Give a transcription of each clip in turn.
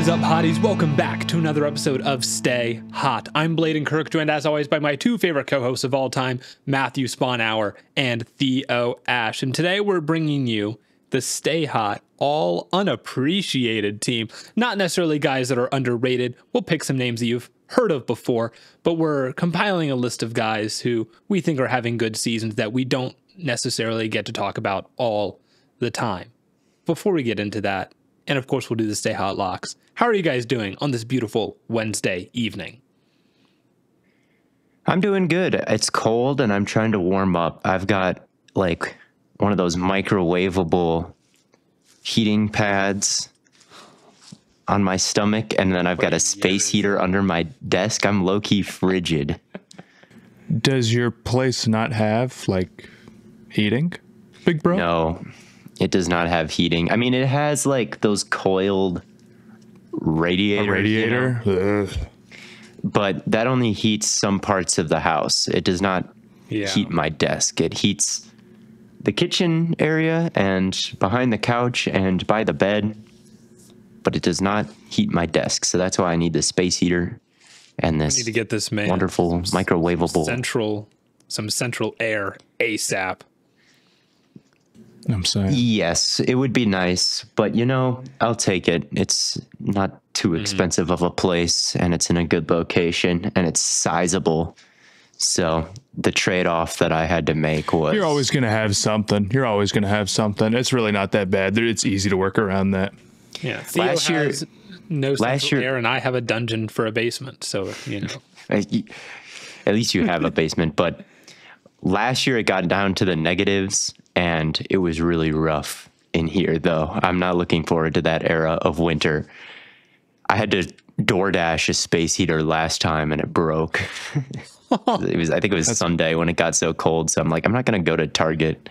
is up, hotties? Welcome back to another episode of Stay Hot. I'm Blaiden Kirk, joined as always by my two favorite co-hosts of all time, Matthew Spawnhour and Theo Ash. And today we're bringing you the Stay Hot All-Unappreciated team. Not necessarily guys that are underrated. We'll pick some names that you've heard of before, but we're compiling a list of guys who we think are having good seasons that we don't necessarily get to talk about all the time. Before we get into that, and of course, we'll do the Stay Hot Locks. How are you guys doing on this beautiful Wednesday evening? I'm doing good. It's cold and I'm trying to warm up. I've got like one of those microwavable heating pads on my stomach, and then I've got a space heater under my desk. I'm low-key frigid. Does your place not have like heating, big bro? No. It does not have heating. I mean, it has like those coiled radiators. A radiator? You know? But that only heats some parts of the house. It does not heat my desk. It heats the kitchen area and behind the couch and by the bed. But it does not heat my desk. So that's why I need the space heater and this need to get this man wonderful microwavable. Some central air ASAP. I'm saying. Yes, it would be nice, but you know, I'll take it. It's not too expensive of a place, and it's in a good location, and it's sizable. So the trade-off that I had to make was... You're always going to have something. It's really not that bad. It's easy to work around that. Yeah, Theo has no central air, and I have a dungeon for a basement, so, you know. At least you have a basement, but last year it got down to the negatives, and it was really rough in here, though. I'm not looking forward to that era of winter. I had to DoorDash a space heater last time, and it broke. I think it was Sunday when it got so cold, so I'm like, I'm not going to go to Target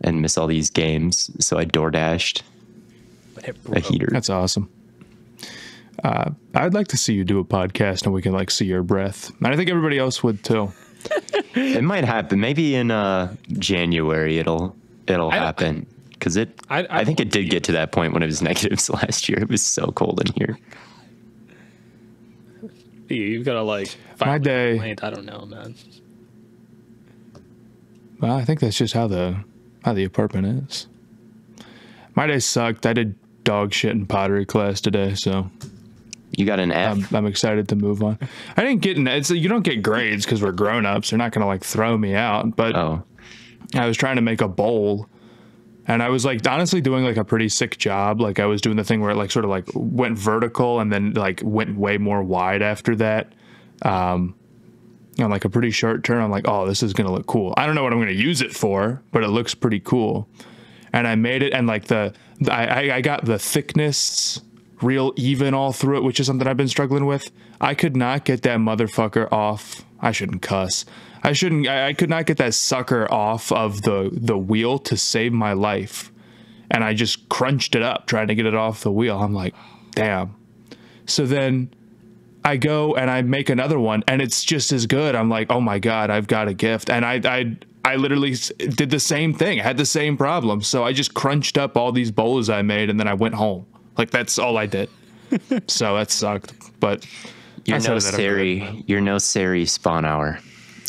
and miss all these games, so I DoorDashed a heater. That's awesome. I'd like to see you do a podcast, and we can like see your breath. And I think everybody else would, too. It might happen. Maybe in January it'll happen, because I think it did get to that point when it was negatives last year. It was so cold in here. You've got to like my day. I don't know, man. Well, I think that's just how the apartment is. My day sucked. I did dog shit in pottery class today, so. You got an F? I'm excited to move on. I didn't get you don't get grades because we're grown-ups. They're not going to like throw me out. But I was trying to make a bowl, and I was like honestly doing like a pretty sick job. Like I was doing the thing where it like sort of like went vertical and then like went way more wide after that. On like a pretty short turn, I'm like, oh, this is going to look cool. I don't know what I'm going to use it for, but it looks pretty cool. And I made it, and like I got the thickness real even all through it, which is something I've been struggling with. I could not get that motherfucker off. I shouldn't cuss. I could not get that sucker off of the wheel to save my life. And I just crunched it up trying to get it off the wheel. I'm like, damn. So then I go and I make another one, and it's just as good. I'm like, oh my God, I've got a gift. And I literally did the same thing. I had the same problem. So I just crunched up all these bowls I made, and then I went home. Like, that's all I did. So that sucked. But you're no Sari Spawnhour.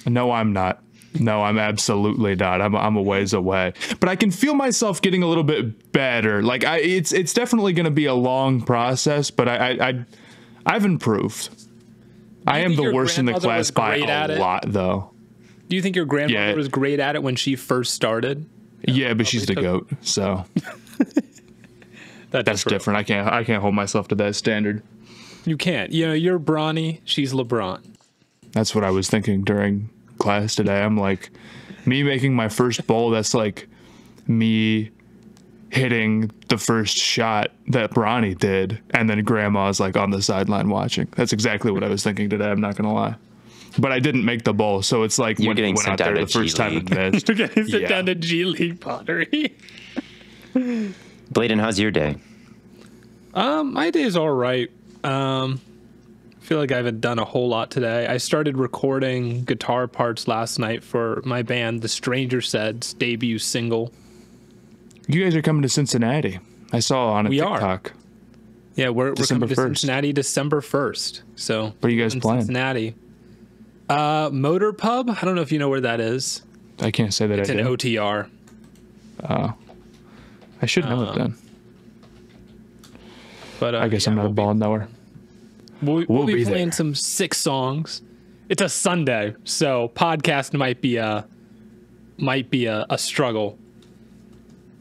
No, I'm not. No, I'm absolutely not. I'm a ways away. But I can feel myself getting a little bit better. Like it's definitely going to be a long process, but I've improved. I am the worst in the class by a lot, though. Do you think your grandmother was great at it when she first started? Yeah, but she's the goat, so. That's different. I can't hold myself to that standard. You can't. You know, you're Bronny, she's LeBron. That's what I was thinking during class today. I'm like, me making my first bowl, that's like me hitting the first shot that Bronny did, and then Grandma's like on the sideline watching. That's exactly what I was thinking today, I'm not going to lie. But I didn't make the bowl, so it's like when I went out there the first time and missed. You're getting sent down to G League pottery. Blaiden, how's your day? My day's all right. I feel like I haven't done a whole lot today. I started recording guitar parts last night for my band, The Stranger Said's debut single. You guys are coming to Cincinnati. I saw on a TikTok. Yeah, we're December coming to 1st. Cincinnati December 1st. So Where are you guys in playing? Cincinnati. Motor Pub. I don't know if you know where that is. I can't say that It's I an do. OTR. I should know it then. But I guess I'm not a ball knower. We'll be be playing there. some 6 songs. It's a Sunday, so podcast might be a struggle.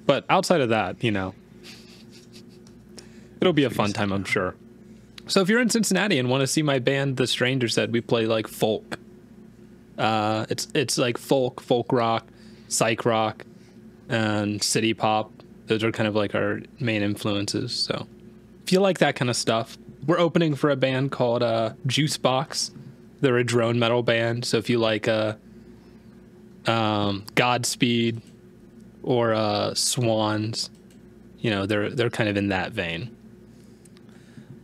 But outside of that, you know, it'll be a fun time, I'm sure. So if you're in Cincinnati and want to see my band, The Stranger Said, we play like folk. It's like folk rock, psych rock, and city pop. Those are kind of like our main influences. So if you like that kind of stuff, we're opening for a band called Juicebox. They're a drone metal band. So if you like Godspeed or Swans, you know, they're kind of in that vein.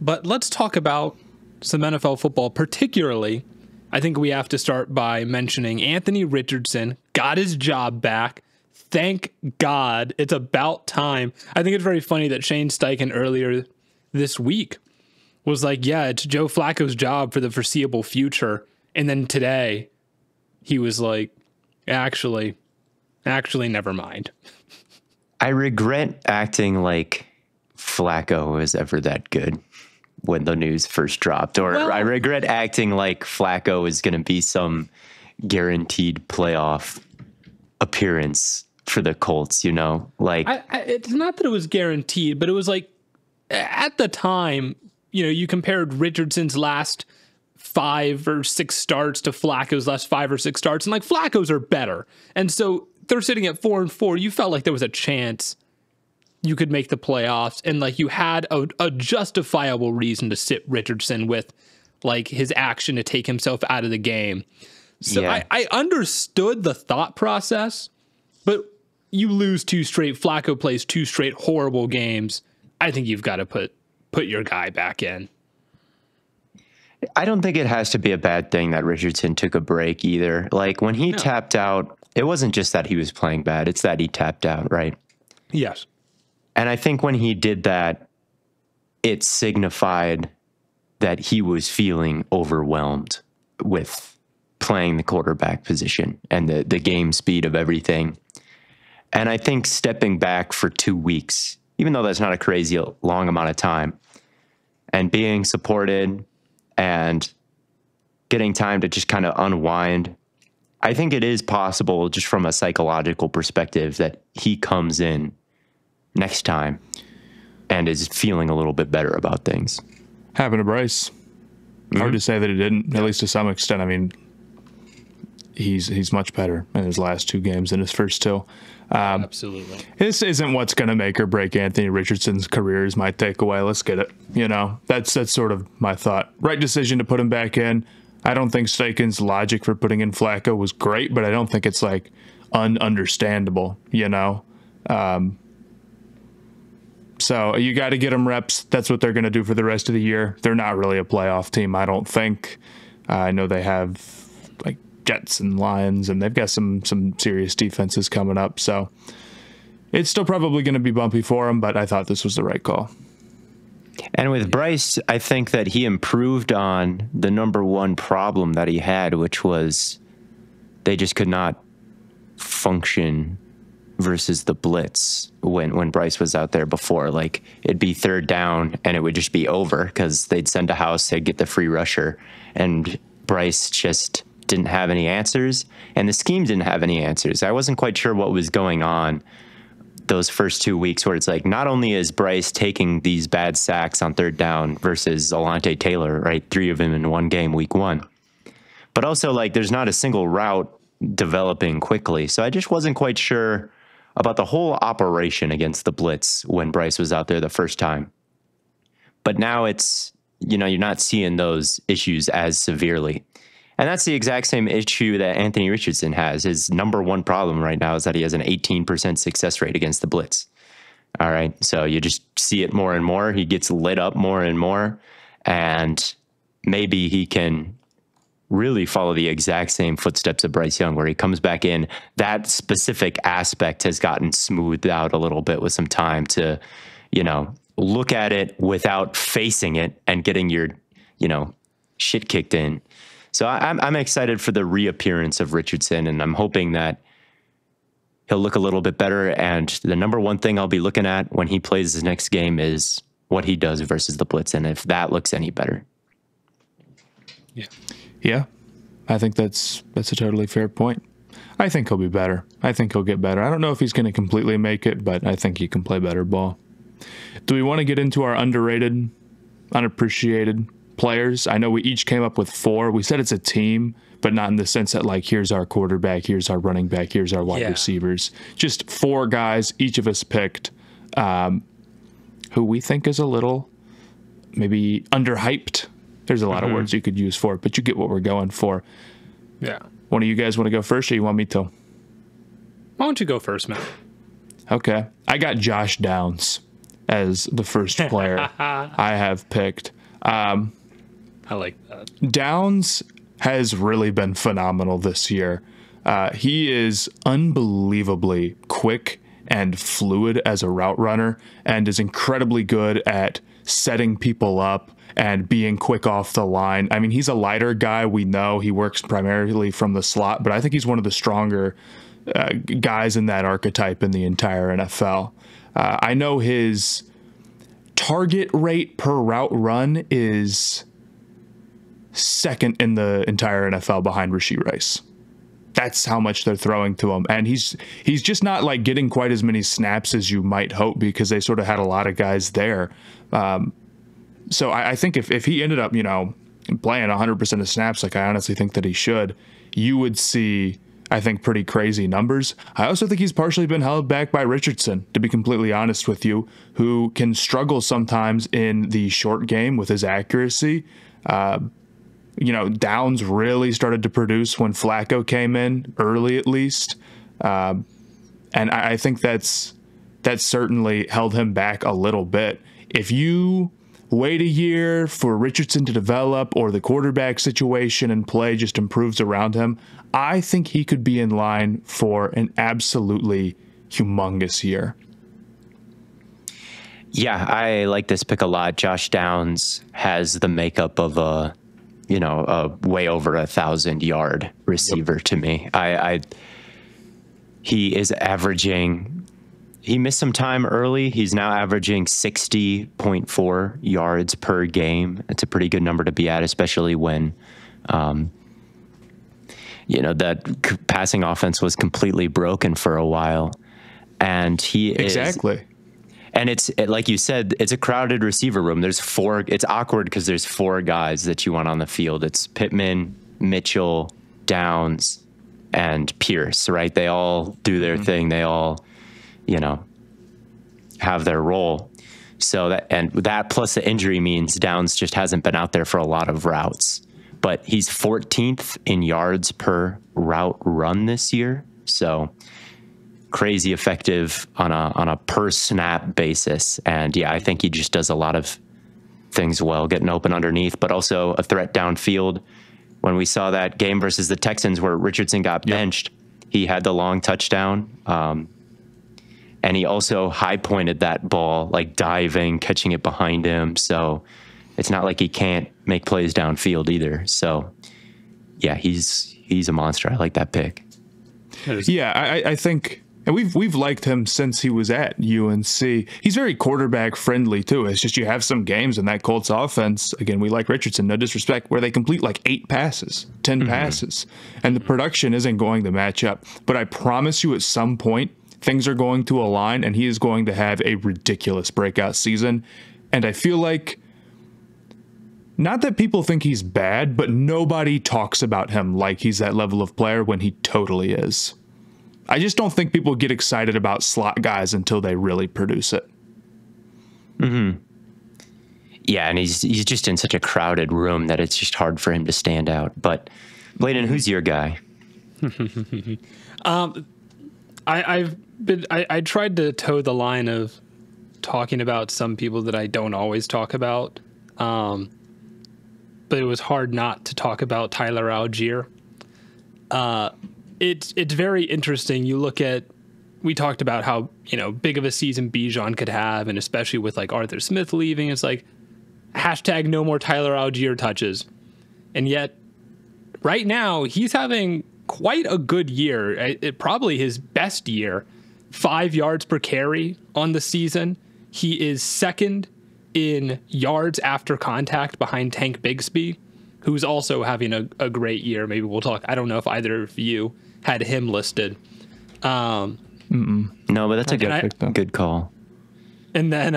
But let's talk about some NFL football. Particularly, I think we have to start by mentioning Anthony Richardson got his job back. Thank God. It's about time. I think it's very funny that Shane Steichen earlier this week was like, yeah, it's Joe Flacco's job for the foreseeable future. And then today he was like, actually, never mind. I regret acting like Flacco was ever that good when the news first dropped, or I regret acting like Flacco is going to be some guaranteed playoff appearance for the Colts, you know, like it's not that it was guaranteed, but it was like at the time, you know, you compared Richardson's last 5 or 6 starts to Flacco's last 5 or 6 starts, and like Flacco's are better. And so they're sitting at 4-4. You felt like there was a chance you could make the playoffs, and like you had a justifiable reason to sit Richardson with like his action to take himself out of the game. So yeah. I understood the thought process, but you lose 2 straight. Flacco plays 2 straight horrible games. I think you've got to put your guy back in. I don't think it has to be a bad thing that Richardson took a break either. Like when he tapped out, it wasn't just that he was playing bad, it's that he tapped out, right? Yes. And I think when he did that, it signified that he was feeling overwhelmed with playing the quarterback position and the game speed of everything. And I think stepping back for 2 weeks, even though that's not a crazy long amount of time, and being supported and getting time to just kind of unwind, I think it is possible just from a psychological perspective that he comes in next time and is feeling a little bit better about things. Happened to Bryce. Hard to say that it didn't, at least to some extent. I mean, he's much better in his last 2 games than his first 2. Absolutely. This isn't what's going to make or break Anthony Richardson's career, is my takeaway. Let's get it. You know, that's sort of my thought. Right decision to put him back in. I don't think Steichen's logic for putting in Flacco was great, but I don't think it's like ununderstandable, you know? So you got to get them reps. That's what they're going to do for the rest of the year. They're not really a playoff team, I don't think. I know they have like Jets and Lions, and they've got some serious defenses coming up. So it's still probably going to be bumpy for them, but I thought this was the right call. And with Bryce, I think that he improved on the number one problem that he had, which was they just could not function versus the blitz when Bryce was out there before. Like, it'd be 3rd down and it would just be over because they'd send a house, they'd get the free rusher, and Bryce just didn't have any answers, and the scheme didn't have any answers. I wasn't quite sure what was going on those first 2 weeks, where it's like, not only is Bryce taking these bad sacks on 3rd down versus Alante Taylor, right? 3 of them in one game, week 1, but also like there's not a single route developing quickly. So I just wasn't quite sure about the whole operation against the blitz when Bryce was out there the first time. But now it's, you know, you're not seeing those issues as severely. And that's the exact same issue that Anthony Richardson has. His number one problem right now is that he has an 18% success rate against the blitz. All right. So you just see it more and more. He gets lit up more and more. And maybe he can really follow the exact same footsteps of Bryce Young, where he comes back in. That specific aspect has gotten smoothed out a little bit with some time to, you know, look at it without facing it and getting your, shit kicked in. So I'm excited for the reappearance of Richardson, and I'm hoping that he'll look a little bit better. And the number one thing I'll be looking at when he plays his next game is what he does versus the blitz, and if that looks any better. Yeah. I think that's a totally fair point. I think he'll be better. I think he'll get better. I don't know if he's going to completely make it, but I think he can play better ball. Do we want to get into our underrated, unappreciated players? I know we each came up with 4. We said it's a team, but not in the sense that like, here's our quarterback, here's our running back, here's our wide receivers. Just 4 guys each of us picked who we think is a little maybe underhyped. There's a lot of words you could use for it, but you get what we're going for. Yeah. One of you guys want to go first, or you want me to? Why don't you go first, Matt? Okay. I got Josh Downs as the first player I have picked. I like that. Downs has really been phenomenal this year. He is unbelievably quick and fluid as a route runner, and is incredibly good at setting people up and being quick off the line. I mean, he's a lighter guy. We know he works primarily from the slot, but I think he's one of the stronger guys in that archetype in the entire NFL. I know his target rate per route run is second in the entire NFL behind Rashee Rice. That's how much they're throwing to him. And he's just not like getting quite as many snaps as you might hope, because they sort of had a lot of guys there. So I think if he ended up, playing 100% of snaps, like I honestly think that he should, you would see, I think, pretty crazy numbers. I also think he's partially been held back by Richardson, to be completely honest with you, who can struggle sometimes in the short game with his accuracy. Downs really started to produce when Flacco came in, early at least. And I think that's certainly held him back a little bit. If you wait a year for Richardson to develop, or the quarterback situation and play just improves around him, I think he could be in line for an absolutely humongous year. Yeah, I like this pick a lot. Josh Downs has the makeup of a way over 1,000-yard receiver to me. He is averaging. He missed some time early. He's now averaging 60.4 yards per game. It's a pretty good number to be at, especially when, that passing offense was completely broken for a while. And he exactly. And it's like you said, it's a crowded receiver room. There's 4. It's awkward because there's 4 guys that you want on the field. It's Pittman, Mitchell, Downs, and Pierce, right? They all do their thing. They all, have their role. So that plus the injury means Downs just hasn't been out there for a lot of routes. But he's 14th in yards per route run this year. So crazy effective on a per snap basis. And yeah, I think he just does a lot of things well, getting open underneath, but also a threat downfield. When we saw that game versus the Texans where Richardson got benched, he had the long touchdown. And he also high pointed that ball, like diving, catching it behind him. So it's not like he can't make plays downfield either. So yeah, he's a monster. I like that pick. Yeah, I think, and we've liked him since he was at UNC. He's very quarterback friendly too. It's just you have some games in that Colts offense. Again, we like Richardson, no disrespect, where they complete like 8 passes, 10 passes, and the production isn't going to match up. But I promise you, at some point, things are going to align, and he is going to have a ridiculous breakout season. And I feel like, not that people think he's bad, but nobody talks about him like he's that level of player when he totally is. I just don't think people get excited about slot guys until they really produce it. Yeah, and he's just in such a crowded room that it's just hard for him to stand out. But Blaiden, who's your guy? I tried to toe the line of talking about some people that I don't always talk about, but it was hard not to talk about Tyler Allgeier. It's very interesting. You look at we talked about how, big of a season DeJean could have, and especially with like Arthur Smith leaving, it's like hashtag no more Tyler Allgeier touches. And yet right now he's having quite a good year. Probably his best year. 5 yards per carry on the season. He is second in yards after contact behind Tank Bigsby, who's also having a great year. Maybe we'll talk. I don't know if either of you had him listed. No, but that's a good call. And then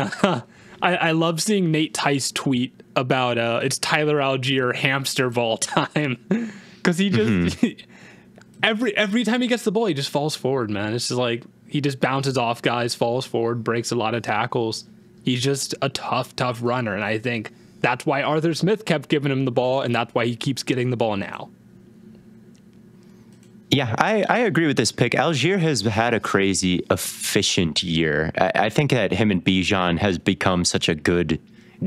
I love seeing Nate Tice tweet about it's Tyler Allgeier hamster of all time, because he just every time he gets the ball, he just falls forward, man. It's just like he just bounces off guys, falls forward, breaks a lot of tackles. He's just a tough runner, and I think that's why Arthur Smith kept giving him the ball, and that's why he keeps getting the ball now. Yeah, I agree with this pick. Allgeier has had a crazy efficient year. I think that him and DeJean has become such a good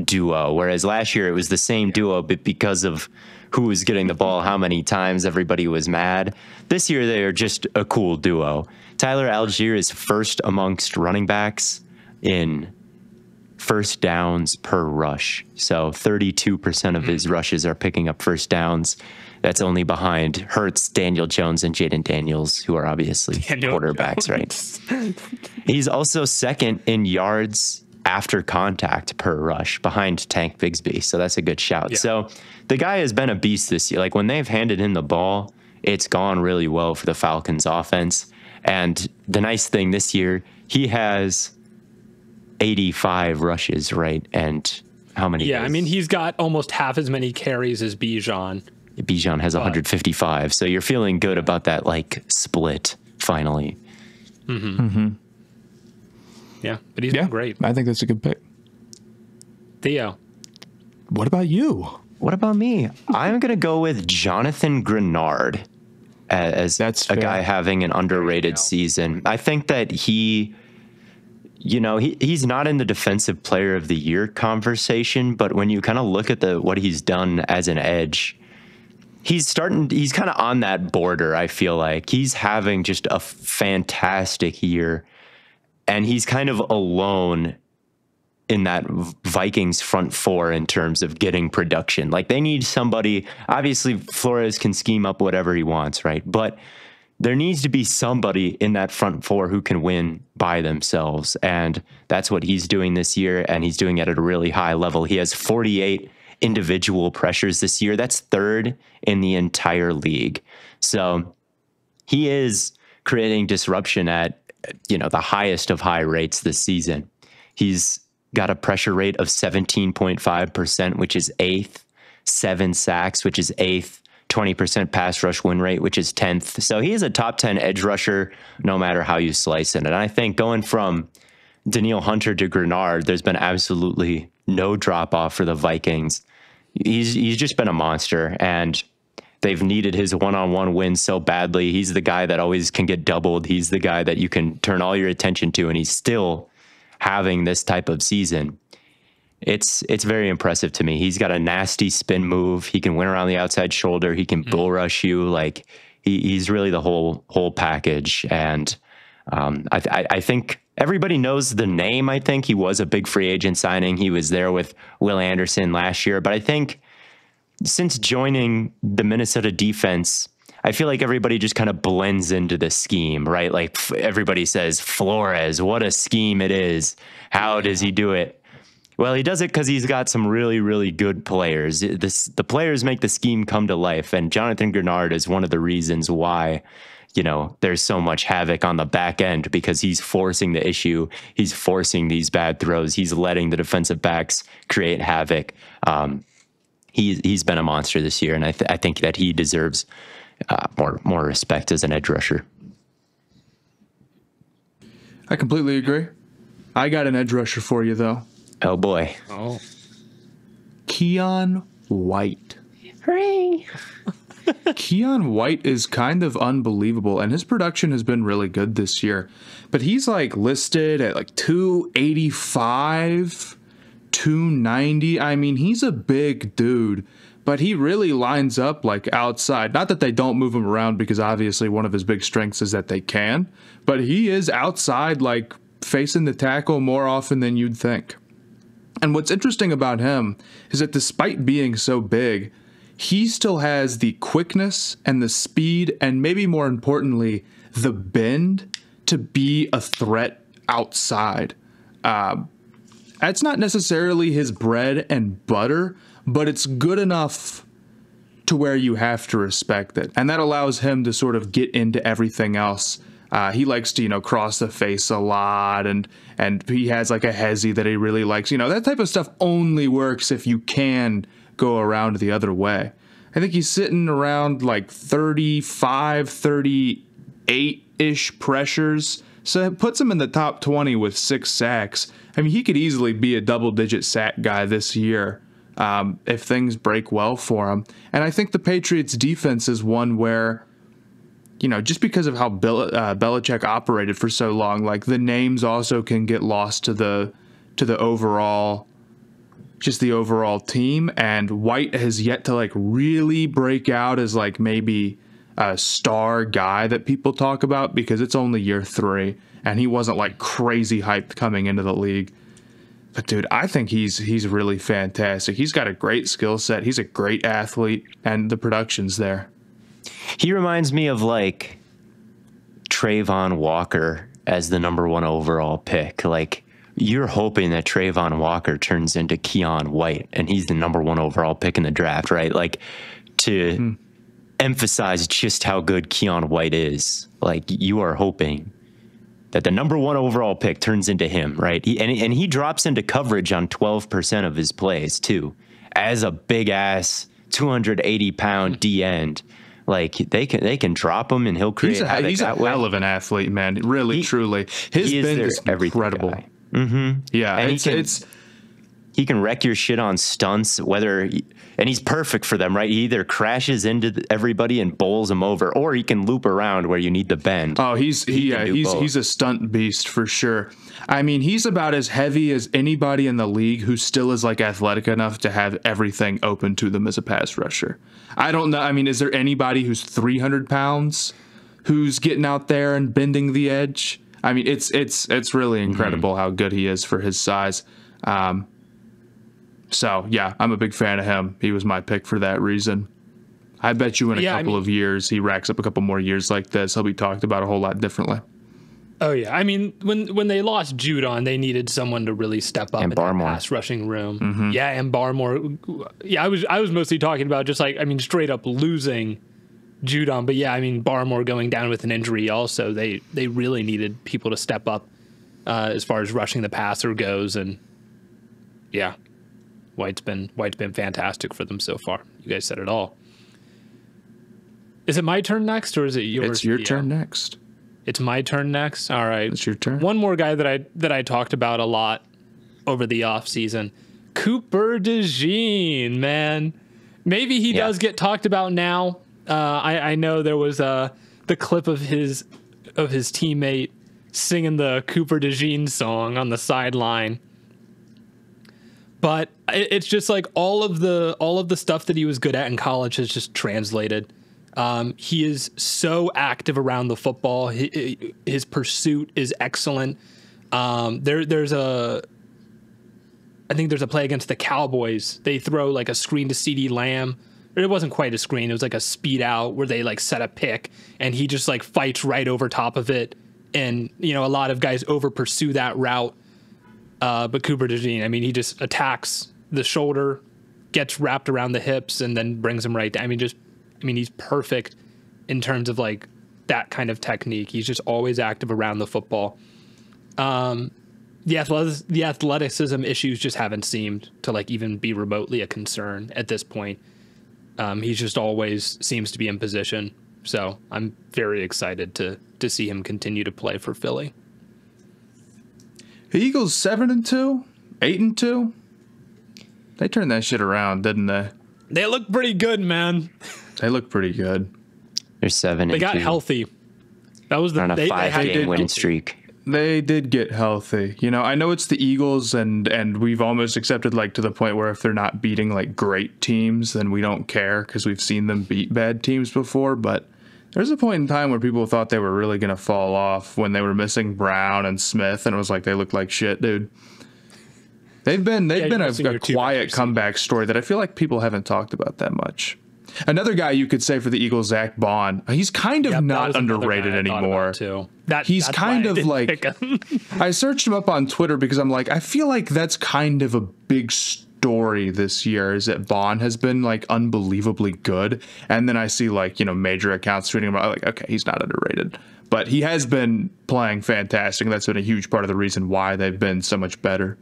duo, whereas last year it was the same duo, but because of who was getting the ball, how many times everybody was mad. This year they are just a cool duo. Tyler Allgeier is first amongst running backs in first downs per rush. So 32% of his rushes are picking up first downs. That's only behind Hurts, Daniel Jones, and Jaden Daniels, who are obviously quarterbacks, right? He's also second in yards after contact per rush behind Tank Bigsby. So that's a good shout. Yeah. So the guy has been a beast this year. Like when they've handed him the ball, it's gone really well for the Falcons offense. And the nice thing this year, he has 85 rushes, right? And how many? Yeah, I mean, he's got almost half as many carries as DeJean. DeJean has 155, so you're feeling good about that, like, split, finally. Yeah, but he's been great. I think that's a good pick. Theo. What about you? What about me? I'm going to go with Jonathan Greenard as guy having an underrated season. I think that he's not in the defensive player of the year conversation, but when you kind of look at what he's done as an edge, he's kind of on that border. I feel like he's having just a fantastic year, and he's kind of alone in that Vikings front four in terms of getting production. Like they need somebody. Obviously Flores can scheme up whatever he wants, right? But there needs to be somebody in that front four who can win by themselves. And that's what he's doing this year. And he's doing it at a really high level. He has 48 individual pressures this year. That's third in the entire league. So he is creating disruption at, the highest of high rates this season. He's got a pressure rate of 17.5%, which is 8th, 7 sacks, which is 8th, 20% pass rush win rate, which is 10th. So he is a top 10 edge rusher, no matter how you slice it. And I think going from Danielle Hunter to Greenard, there's been absolutely no drop off for the Vikings. He's just been a monster, and they've needed his one-on-one wins so badly. He's the guy that always can get doubled. He's the guy that you can turn all your attention to, and he's still having this type of season. It's very impressive to me. He's got a nasty spin move. He can win around the outside shoulder. He can bull rush you. Like he's really the whole package. And I think everybody knows the name. I think he was a big free agent signing. He was there with Will Anderson last year. But I think since joining the Minnesota defense, I feel like everybody just kind of blends into the scheme, right? Like everybody says, Flores, what a scheme it is. How does he do it? Well, he does it because he's got some really, really good players. The players make the scheme come to life, and Jonathan Greenard is one of the reasons why, there's so much havoc on the back end, because he's forcing the issue. He's forcing these bad throws. He's letting the defensive backs create havoc. He's been a monster this year, and I think that he deserves more respect as an edge rusher. I completely agree. I got an edge rusher for you, though. Oh, boy. Oh. Keion White. Hooray. Keion White is kind of unbelievable, and his production has been really good this year. But he's listed at 285, 290. I mean, he's a big dude, but he really lines up like outside. Not that they don't move him around, because obviously one of his big strengths is that they can, but he is outside, like facing the tackle more often than you'd think. And what's interesting about him is that despite being so big, he still has the quickness and the speed, and maybe more importantly, the bend to be a threat outside. That's not necessarily his bread and butter, but it's good enough to where you have to respect it. And that allows him to sort of get into everything else. He likes to, cross the face a lot, and he has like a hezzy that he really likes. That type of stuff only works if you can go around the other way. I think he's sitting around like 35, 38-ish pressures. So it puts him in the top 20 with 6 sacks. I mean, he could easily be a double-digit sack guy this year if things break well for him. And I think the Patriots' defense is one where, just because of how Belichick operated for so long, like the names also can get lost to the overall, just the overall team. And White has yet to like really break out as like maybe a star guy that people talk about, because it's only year 3 and he wasn't like crazy hyped coming into the league. But dude, I think he's really fantastic. He's got a great skill set. He's a great athlete, and the production's there. He reminds me of like Trayvon Walker as the number 1 overall pick. Like, you're hoping that Trayvon Walker turns into Keion White and he's the number 1 overall pick in the draft, right? Like, to emphasize just how good Keion White is. Like, you are hoping that the number 1 overall pick turns into him, right? He drops into coverage on 12% of his plays too, as a big ass 280-pound D end. Like, they can drop him and he'll create. He's a hell of an athlete, man. Really, truly, his bend is incredible. Mm-hmm. Yeah, and he can wreck your shit on stunts, and he's perfect for them, right? He either crashes into everybody and bowls them over, or he can loop around where you need the bend. Oh, he's a stunt beast for sure. I mean, he's about as heavy as anybody in the league who still is like athletic enough to have everything open to them as a pass rusher. I don't know. I mean, is there anybody who's 300 pounds who's getting out there and bending the edge? I mean, it's really incredible how good he is for his size. So, yeah, I'm a big fan of him. He was my pick for that reason. I bet you in a couple of years, he racks up a couple more years like this, he'll be talked about a whole lot differently. Oh, yeah. I mean, when they lost Juauan, they needed someone to really step up in the pass rushing room. Mm-hmm. Yeah, and Barmore. Yeah, I was mostly talking about just like, I mean, straight up losing Juauan. But, yeah, I mean, Barmore going down with an injury also. They really needed people to step up as far as rushing the passer goes. And, yeah. White's been fantastic for them so far. You guys said it all. Is it my turn next, or is it yours? It's your turn next. It's my turn next. All right. It's your turn. One more guy that I talked about a lot over the offseason. Cooper DeJean, man. Maybe he does get talked about now. I know there was the clip of his teammate singing the Cooper DeJean song on the sideline. But it's just like all of the stuff that he was good at in college has just translated. He is so active around the football. His pursuit is excellent. I think there's a play against the Cowboys. They throw like a screen to CeeDee Lamb. It wasn't quite a screen. It was like a speed out where they like set a pick, and he just like fights right over top of it. And a lot of guys over pursue that route. But Cooper DeJean, I mean, he just attacks the shoulder, gets wrapped around the hips, and then brings him right down. I mean, he's perfect in terms of like that kind of technique. He's just always active around the football. The athleticism issues just haven't seemed to like even be remotely a concern at this point. He just always seems to be in position. So I'm very excited to see him continue to play for Philly. The Eagles 7-2, 8-2. They turned that shit around, didn't they? They look pretty good, man. They look pretty good. They're 7-2. They got healthy. That was on a 5-game winning streak. They did get healthy. You know, I know it's the Eagles, and we've almost accepted, like, to the point where if they're not beating, like, great teams, then we don't care because we've seen them beat bad teams before. But there's a point in time where people thought they were really going to fall off when they were missing Brown and Smith, and it was like they looked like shit, dude. They've been a quiet comeback story that I feel like people haven't talked about that much. Another guy you could say for the Eagles, Zach Bond. He's kind of not underrated anymore. He's kind of like, I searched him up on Twitter because I'm like, I feel like that's kind of a big story this year, is that Bond has been like unbelievably good. And then I see, like, you know, major accounts tweeting about, like, okay, he's not underrated, but he has been playing fantastic. That's been a huge part of the reason why they've been so much better.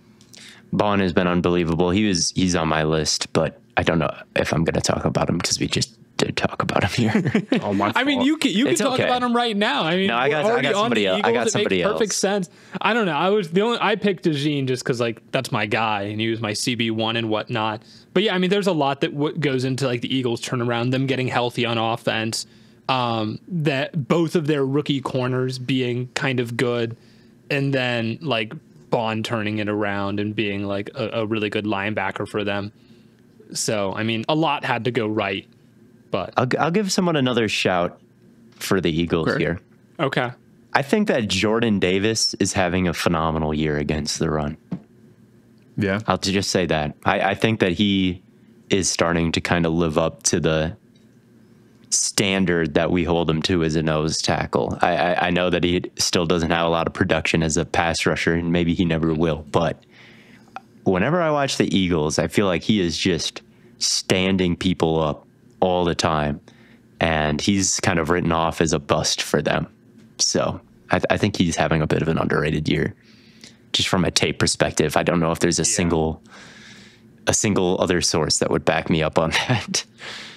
Bond has been unbelievable. He's on my list, but I don't know if I'm going to talk about him because we just did talk about him here. Oh, my fault. I mean, you can talk about him right now. I mean, no, I got somebody else. I got somebody else. Perfect sense. I don't know. I picked DeJean just because, like, that's my guy and he was my CB1 and whatnot. But yeah, I mean, there's a lot that goes into, like, the Eagles turnaround, them getting healthy on offense, that both of their rookie corners being kind of good, and then, like, Bond turning it around and being like a really good linebacker for them. So, I mean, a lot had to go right, but I'll give someone another shout for the Eagles here. Okay. I think that Jordan Davis is having a phenomenal year against the run. Yeah. I'll just say that. I think that he is starting to kind of live up to the standard that we hold him to as a nose tackle. I know that he still doesn't have a lot of production as a pass rusher, and maybe he never will, but whenever I watch the Eagles, I feel like he is just standing people up all the time, and he's kind of written off as a bust for them. So I think he's having a bit of an underrated year, just from a tape perspective. I don't know if there's a single other source that would back me up on that.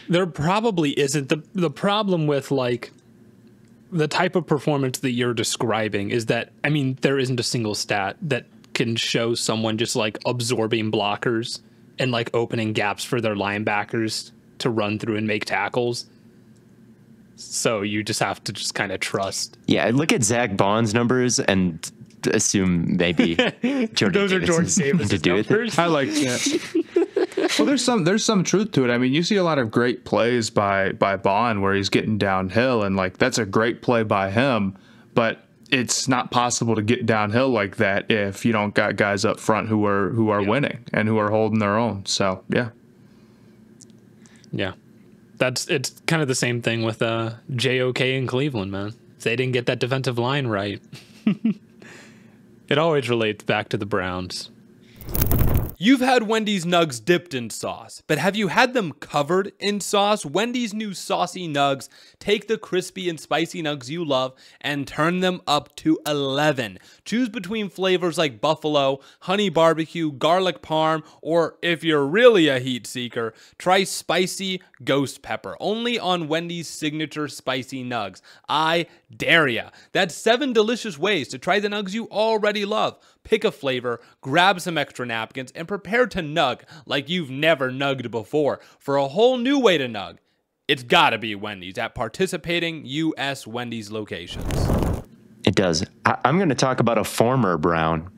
There probably isn't. The problem with, like, the type of performance that you're describing is that, I mean, there isn't a single stat that can show someone just, like, absorbing blockers and, like, opening gaps for their linebackers to run through and make tackles. So you just have to just kind of trust. Yeah, look at Zach Bond's numbers and assume maybe Jordan Davis to do it. I like that. Well, there's some truth to it. I mean, you see a lot of great plays by Bond where he's getting downhill, and, like, that's a great play by him, but it's not possible to get downhill like that if you don't got guys up front who are winning and who are holding their own. So yeah, it's kind of the same thing with JOK in Cleveland, man. If they didn't get that defensive line right, it always relates back to the Browns. You've had Wendy's nugs dipped in sauce, but have you had them covered in sauce? Wendy's new saucy nugs take the crispy and spicy nugs you love and turn them up to 11. Choose between flavors like buffalo, honey barbecue, garlic parm, or if you're really a heat seeker, try spicy ghost pepper, only on Wendy's signature spicy nugs. I dare ya. That's 7 delicious ways to try the nugs you already love. Pick a flavor, grab some extra napkins, and prepare to nug like you've never nugged before. For a whole new way to nug, it's gotta be Wendy's at participating U.S. Wendy's locations. It does. I'm going to talk about a former Brown.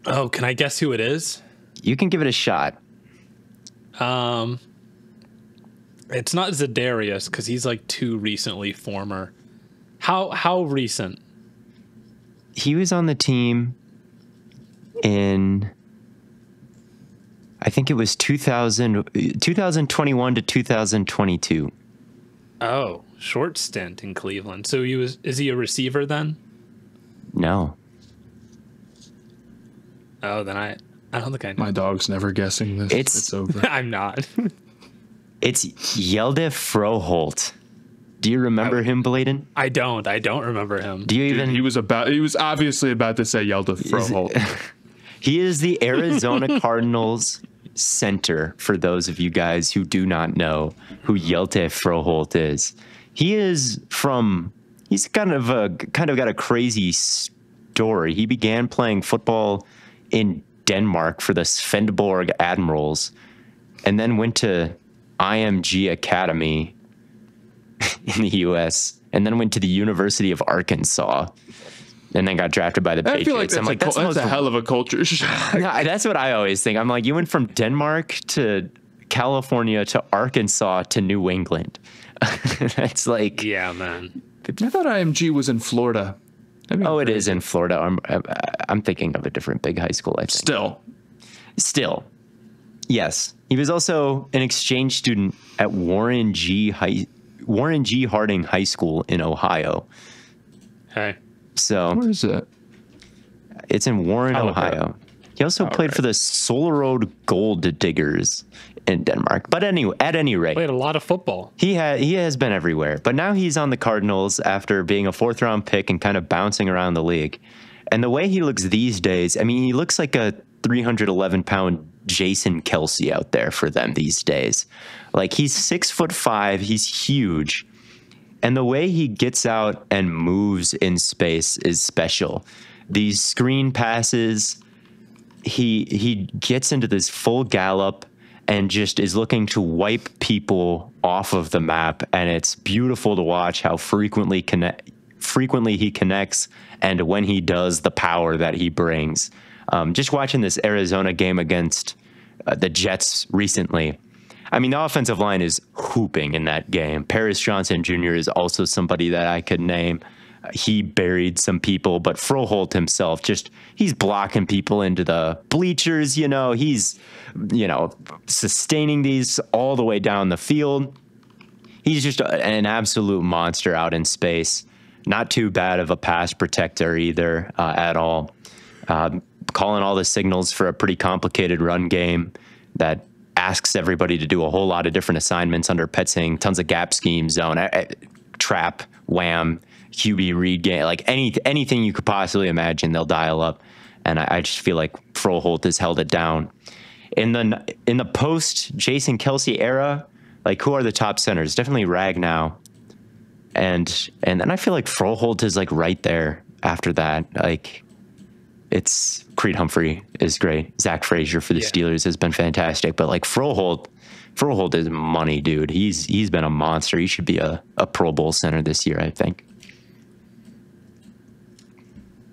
Oh, can I guess who it is? You can give it a shot. It's not Za'Darius because he's like too recently former. How recent? He was on the team in, I think it was 2021 to 2022. Oh, short stint in Cleveland. So is he a receiver then? No. Oh, then I don't think I know. My dog's never guessing this. It's over. I'm not. It's Hjalte Froholdt. Do you remember him, Blaiden? I don't remember him. Do you even? He was obviously about to say Hjalte Froholdt. He is the Arizona Cardinals center, for those of you guys who do not know who Hjalte Froholdt is. He's kind of got a crazy story. He began playing football in Denmark for the Svendborg Admirals, and then went to IMG Academy in the U.S. and then went to the University of Arkansas, and then got drafted by the Patriots. I feel like that's a hell of a culture shock. Yeah, that's what I always think. I'm like, you went from Denmark to California to Arkansas to New England. That's like, yeah, man. I thought IMG was in Florida. It is in Florida. I'm thinking of a different big high school, I think. Still. Yes. He was also an exchange student at Warren G. Harding High School in Ohio. Hey. So where is it? It's in Warren, Ohio. He also played for the Sollerød Gold Diggers in Denmark. But anyway, at any rate, played a lot of football. He has been everywhere. But now he's on the Cardinals after being a 4th round pick and kind of bouncing around the league. And the way he looks these days, I mean, he looks like a 311-pound Jason Kelce out there for them these days. Like, he's 6'5", he's huge. And the way he gets out and moves in space is special. These screen passes, he gets into this full gallop and just is looking to wipe people off of the map. And it's beautiful to watch how frequently he connects, and when he does, the power that he brings. Just watching this Arizona game against the Jets recently, I mean, the offensive line is hooping in that game. Paris Johnson Jr. is also somebody that I could name. He buried some people, but Froholdt himself, he's blocking people into the bleachers. He's, sustaining these all the way down the field. He's just an absolute monster out in space. Not too bad of a pass protector either at all. Calling all the signals for a pretty complicated run game that asks everybody to do a whole lot of different assignments under Petzing, tons of gap scheme, zone, trap, wham, QB read game, like anything you could possibly imagine, they'll dial up. And I just feel like Froholdt has held it down. In the post Jason Kelce era, like, who are the top centers? Definitely Ragnow. And then I feel like Froholdt is like right there after that. Like, it's Creed Humphrey is great. Zach Frazier for the Steelers has been fantastic. But like Froholdt is money, dude. He's been a monster. He should be a Pro Bowl center this year, I think.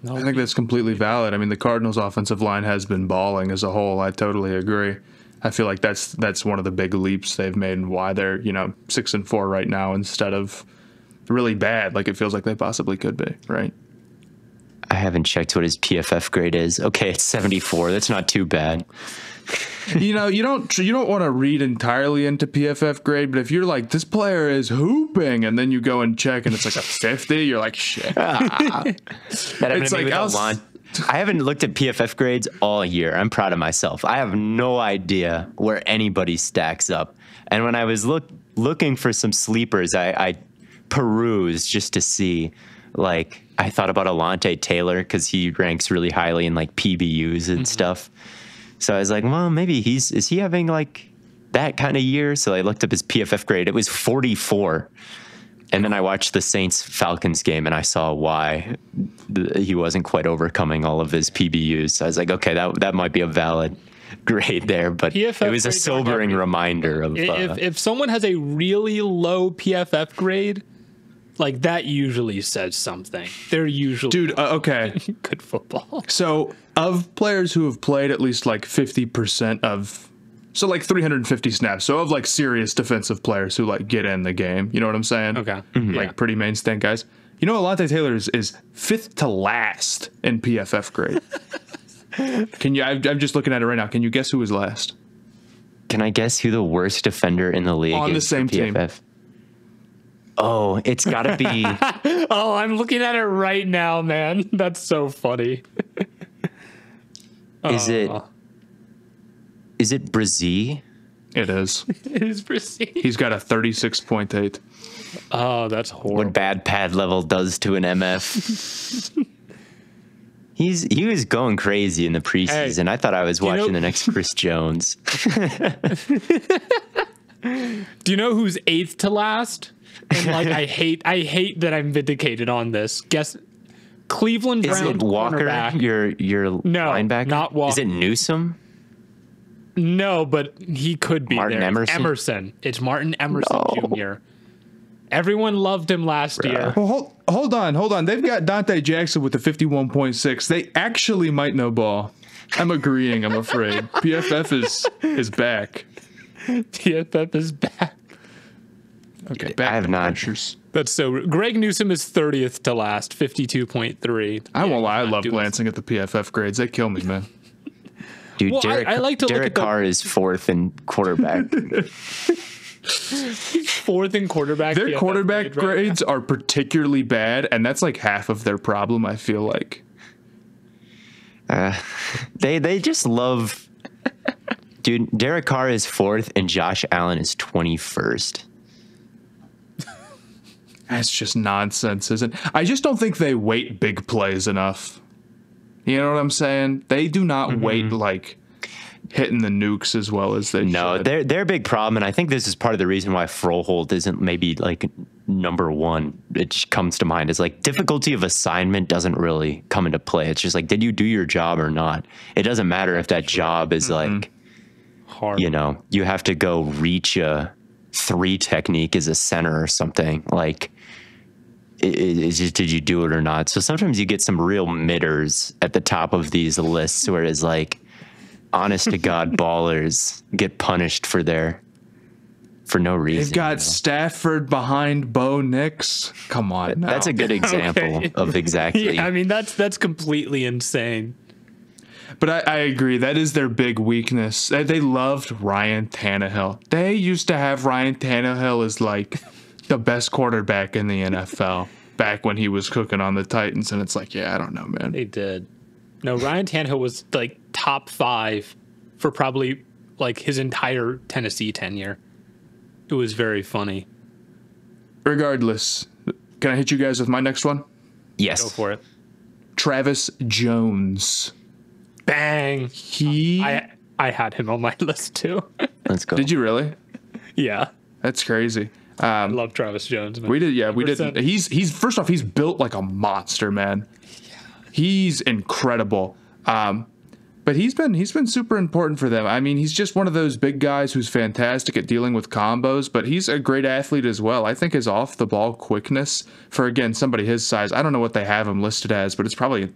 I think that's completely valid. I mean, the Cardinals' offensive line has been balling as a whole. I totally agree. I feel like that's one of the big leaps they've made, and why they're 6-4 right now instead of really bad like it feels like they possibly could be, right? I haven't checked what his PFF grade is. Okay, it's 74. That's not too bad. You don't want to read entirely into PFF grade, but if you're like, this player is hooping, and then you go and check and it's like a 50, you're like, shit. It's like I haven't looked at PFF grades all year. I'm proud of myself. I have no idea where anybody stacks up. And when I was looking for some sleepers, I perused just to see. Like, I thought about Alante Taylor because he ranks really highly in like PBUs and stuff. So I was like, well, maybe is he having like that kind of year? So I looked up his PFF grade. It was 44. And then I watched the Saints-Falcons game, and I saw why he wasn't quite overcoming all of his PBUs. So I was like, okay, that might be a valid grade there. But PFF, it was a sobering reminder of... If someone has a really low PFF grade, like, that usually says something. They're usually... Dude, okay. Good football. So, of players who have played at least, like, 50% of... So, like, 350 snaps. So, of, like, serious defensive players who, like, get in the game. You know what I'm saying? Okay. Mm-hmm. Like, pretty main stand guys. You know, Alante Taylor is fifth to last in PFF grade. I'm just looking at it right now. Can you guess who was last? Can I guess who the worst defender in the league is? On the same team. Oh, it's got to be... Oh, I'm looking at it right now, man. That's so funny. Is it Brazil? It is. It is Brazil. He's got a 36.8. Oh, that's horrible. What bad pad level does to an MF. He was going crazy in the preseason. Hey, I thought I was watching the next Chris Jones. Do you know who's eighth to last? And like, I hate that I'm vindicated on this. Guess Cleveland Browns. Is it Walker? Your linebacker? Not Walker. Is it Newsome? No, but he could be Martin there. Emerson. It's Martin Emerson Jr. Everyone loved him last year. Well, hold on. They've got Dante Jackson with the 51.6. They actually might know ball. I'm agreeing, I'm afraid. PFF is back. PFF is back. Okay, back. I have not. Pressures. That's so. Greg Newsome is 30th to last, 52.3. I won't lie. I love glancing at the PFF grades. They kill me, man. Dude, Well, Derek, I like to look Derek at the- Carr is 4th in quarterback. 4th in quarterback. Their PFF quarterback grade right grades are particularly bad, and that's like half of their problem, I feel like. They just love. Dude, Derek Carr is 4th and Josh Allen is 21st. That's just nonsense, isn't it? I just don't think they weight big plays enough. You know what I'm saying? They do not weight like hitting the nukes as well as they should. Their big problem, and I think this is part of the reason why Froholdt isn't maybe like number one. It just comes to mind is like difficulty of assignment doesn't really come into play. It's just like, did you do your job or not? It doesn't matter if that job is like hard. You know, you have to go reach a 3 technique as a center or something. Like, it's just, did you do it or not? So sometimes you get some real midders at the top of these lists, whereas like honest to God ballers get punished for no reason. They've got Stafford behind Bo Nix. Come on, now. That's a good example of exactly. Yeah, I mean that's completely insane. But I agree. That is their big weakness. They loved Ryan Tannehill. They used to have Ryan Tannehill as like the best quarterback in the NFL back when he was cooking on the Titans. And it's like, yeah, I don't know, man. They did. No, Ryan Tannehill was like top 5 for probably like his entire Tennessee tenure. It was very funny. Regardless, can I hit you guys with my next one? Yes. Go for it. Travis Jones. Bang. I had him on my list too. Let's go. Did you really? Yeah. That's crazy. I love Travis Jones, man. We did, yeah, we 100%. did. He's first off, he's built like a monster, man. He's incredible. But he's been super important for them. I mean, he's just one of those big guys who's fantastic at dealing with combos, but he's a great athlete as well. I think his off the ball quickness for, again, somebody his size, I don't know what they have him listed as, but it's probably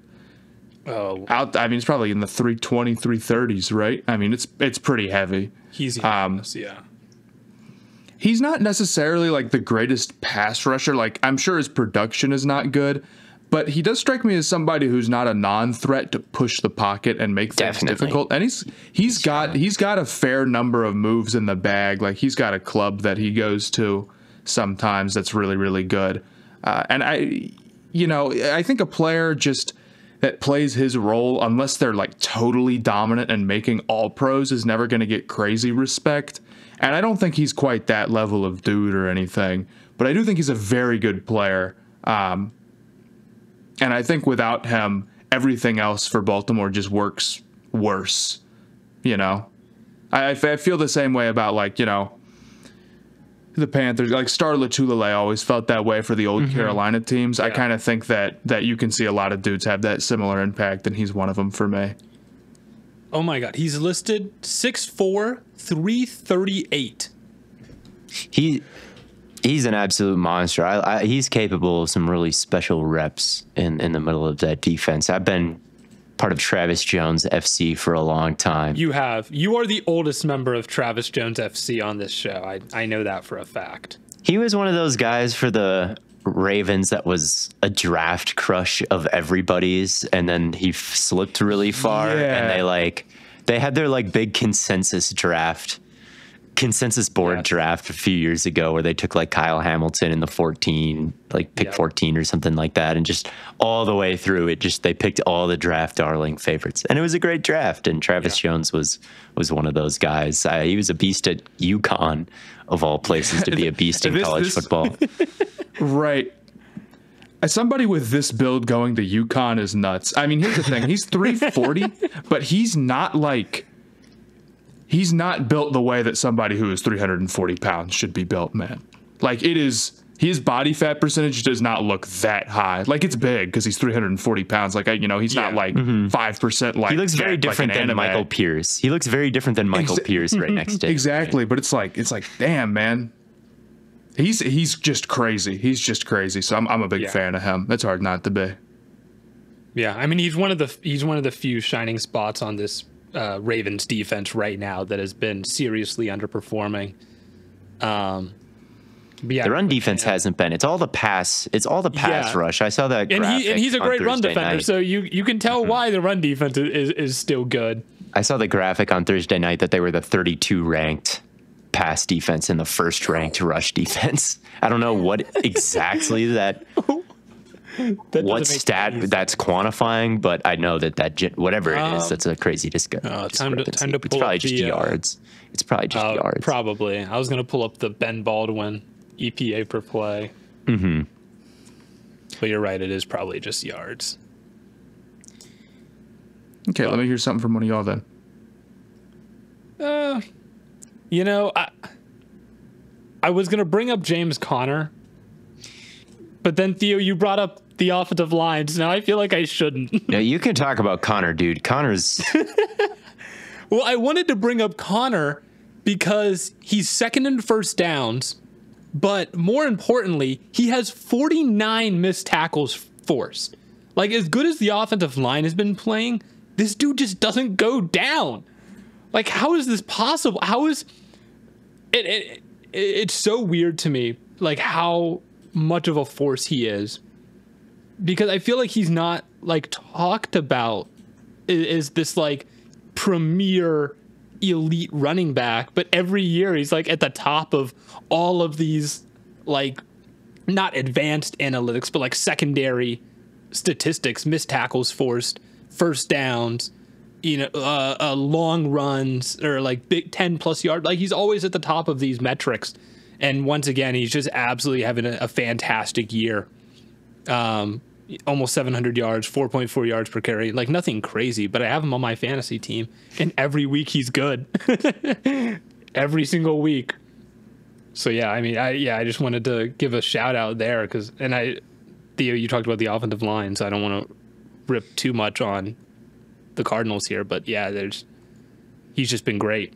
it's probably in the 320, 330s, right? I mean, it's pretty heavy. He's yeah. He's not necessarily like the greatest pass rusher. Like, I'm sure his production is not good, but he does strike me as somebody who's not a non-threat to push the pocket and make things difficult. And he's got a fair number of moves in the bag. Like, he's got a club that he goes to sometimes that's really, really good. And I think a player just that plays his role, unless they're like totally dominant and making all pros, is never going to get crazy respect. And I don't think he's quite that level of dude or anything, but I do think he's a very good player. And I think without him, everything else for Baltimore just works worse. You know, I feel the same way about, like, you know, the Panthers. Like, Star Lotulelei always felt that way for the old Carolina teams. Yeah. I kind of think that you can see a lot of dudes have that similar impact, and he's one of them for me. Oh my God, he's listed 6'4", 338. He's an absolute monster. He's capable of some really special reps in the middle of that defense. I've been part of Travis Jones FC for a long time. You have. You are the oldest member of Travis Jones FC on this show. I know that for a fact. He was one of those guys for the Ravens that was a draft crush of everybody's, and then he slipped really far, and they had their like big consensus board draft a few years ago where they took like Kyle Hamilton in the 14 or something like that, and just all the way through it, just they picked all the draft darling favorites, and it was a great draft. And Travis Jones was one of those guys. He was a beast at UConn, of all places to be a beast in college football. Right. As somebody with this build going to UConn is nuts. I mean, here's the thing. He's 340, but he's not built the way that somebody who is 340 pounds should be built, man. Like, his body fat percentage does not look that high. Like, it's big because he's 340 pounds. Like, he's not like 5% like. He looks very different than Michael Pierce. He looks very different than Michael Pierce right next to him. Exactly. But it's like, damn, man. He's just crazy. He's just crazy. So I'm a big fan of him. It's hard not to be. Yeah, I mean he's one of the few shining spots on this Ravens defense right now that has been seriously underperforming. The run defense hasn't been. It's all the pass. It's all the pass rush. I saw that. And he's a great run defender, so you can tell why the run defense is still good. I saw the graphic on Thursday night that they were the 32 ranked pass defense and the first ranked rush defense. I don't know what exactly that what stat that's quantifying, but I know that whatever it is, that's a crazy discussion. Time to pull it's probably up just yards. It's probably just yards. Probably. I was gonna pull up the Ben Baldwin EPA per play. Mm-hmm. But you're right, it is probably just yards. Okay, let me hear something from one of y'all then. I was gonna bring up James Conner, but then Theo, you brought up the offensive lines. Now I feel like I shouldn't. Yeah, you can talk about Conner, dude. Conner's. Well, I wanted to bring up Conner because he's second in first downs, but more importantly, he has 49 missed tackles forced. Like, as good as the offensive line has been playing, this dude just doesn't go down. Like, how is this possible? How is it? It's so weird to me, like, how much of a force he is, because I feel like he's not like talked about is this like premier elite running back, but every year he's like at the top of all of these, like, not advanced analytics, but like secondary statistics: missed tackles forced, first downs, long runs, or like big 10+ yard. Like, he's always at the top of these metrics. And once again, he's just absolutely having a fantastic year. Almost 700 yards, 4.4 yards per carry. Like, nothing crazy, but I have him on my fantasy team, and every week he's good. Every single week. So yeah, I mean, I just wanted to give a shout out there Theo, you talked about the offensive line, so I don't want to rip too much on the Cardinals here, but yeah, he's just been great.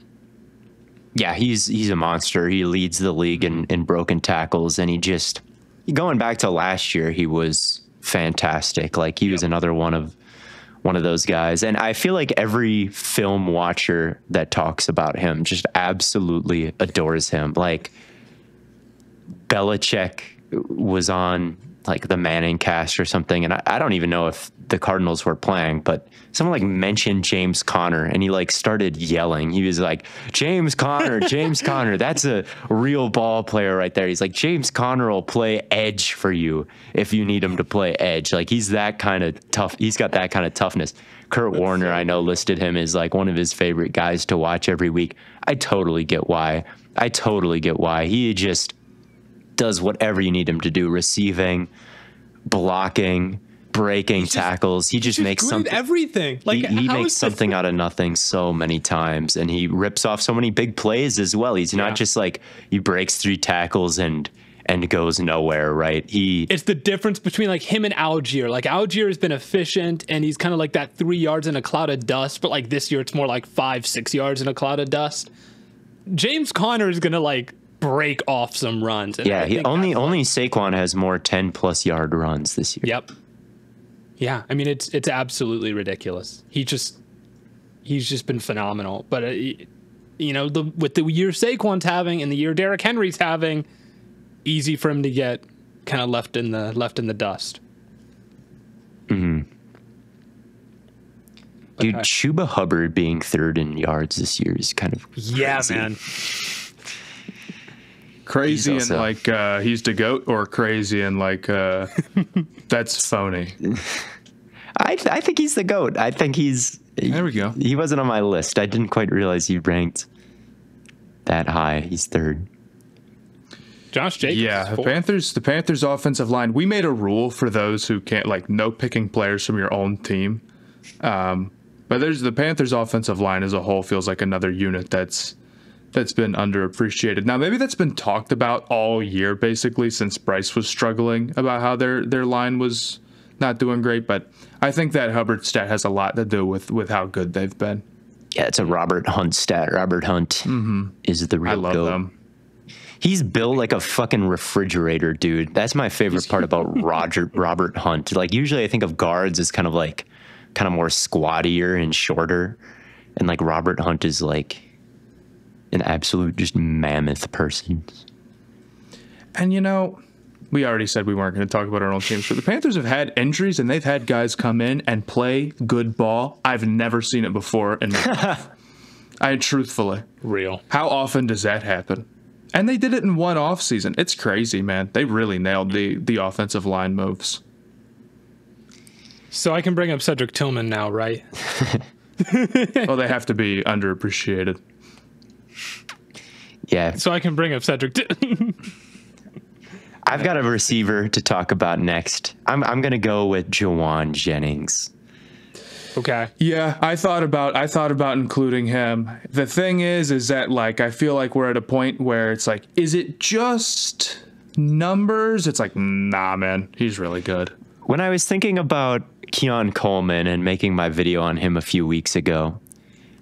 Yeah, he's a monster. He leads the league in broken tackles, and going back to last year, he was fantastic. Like, he was another one of those guys. And I feel like every film watcher that talks about him just absolutely adores him. Like, Belichick was on like the Manning cast or something, and I don't even know if the Cardinals were playing, but someone like mentioned James Conner, and he like started yelling. He was like, James Conner, that's a real ball player right there. He's like, James Conner will play edge for you if you need him to play edge. Like, he's that kind of tough. He's got that kind of toughness. Kurt Warner, I know, listed him as like one of his favorite guys to watch every week. I totally get why. He just does whatever you need him to do: receiving, blocking, breaking tackles. He just makes something, everything. Like, he makes something out of nothing so many times, and he rips off so many big plays as well. He's not just like he breaks 3 tackles and goes nowhere, right? It's the difference between like him and Allgeier. Like, Allgeier has been efficient, and he's kind of like that 3 yards in a cloud of dust, but like this year it's more like 5-6 yards in a cloud of dust. James Conner is gonna like break off some runs. And only Saquon has more 10+ yard runs this year. Yep. Yeah, I mean, it's absolutely ridiculous. He's just been phenomenal. But with the year Saquon's having and the year Derrick Henry's having, easy for him to get kind of left in the dust. Mm-hmm. Dude, Chuba Hubbard being 3rd in yards this year is kind of crazy. Yeah, man. Crazy and like he's the GOAT, or crazy and like that's phony? I think he's the GOAT. I think there we go. He wasn't on my list. I didn't quite realize he ranked that high. He's 3rd. Josh Jacobs. Yeah, the Panthers offensive line. We made a rule for those who can't, like, no picking players from your own team. But there's the Panthers offensive line as a whole feels like another unit that's been underappreciated. Now, maybe that's been talked about all year, basically, since Bryce was struggling about how their line was not doing great. But I think that Hubbard stat has a lot to do with how good they've been. Yeah, it's a Robert Hunt stat. Robert Hunt is the real I love GOAT. them. He's built like a fucking refrigerator, dude. That's my favorite part about Robert Hunt. Like usually I think of guards as kind of more squattier and shorter. And like Robert Hunt is like an absolute just mammoth person. And we already said we weren't going to talk about our own teams, but the Panthers have had injuries and they've had guys come in and play good ball. I've never seen it before in my life. Truthfully. Real. How often does that happen? And they did it in one offseason. It's crazy, man. They really nailed the offensive line moves. So I can bring up Cedric Tillman now, right? Well, they have to be underappreciated. Yeah. So I can bring up Cedric. I've got a receiver to talk about next. I'm going to go with Juauan Jennings. Okay. Yeah, I thought about including him. The thing is that like I feel like we're at a point where it's like, is it just numbers? It's like, nah, man, he's really good. When I was thinking about Keon Coleman and making my video on him a few weeks ago,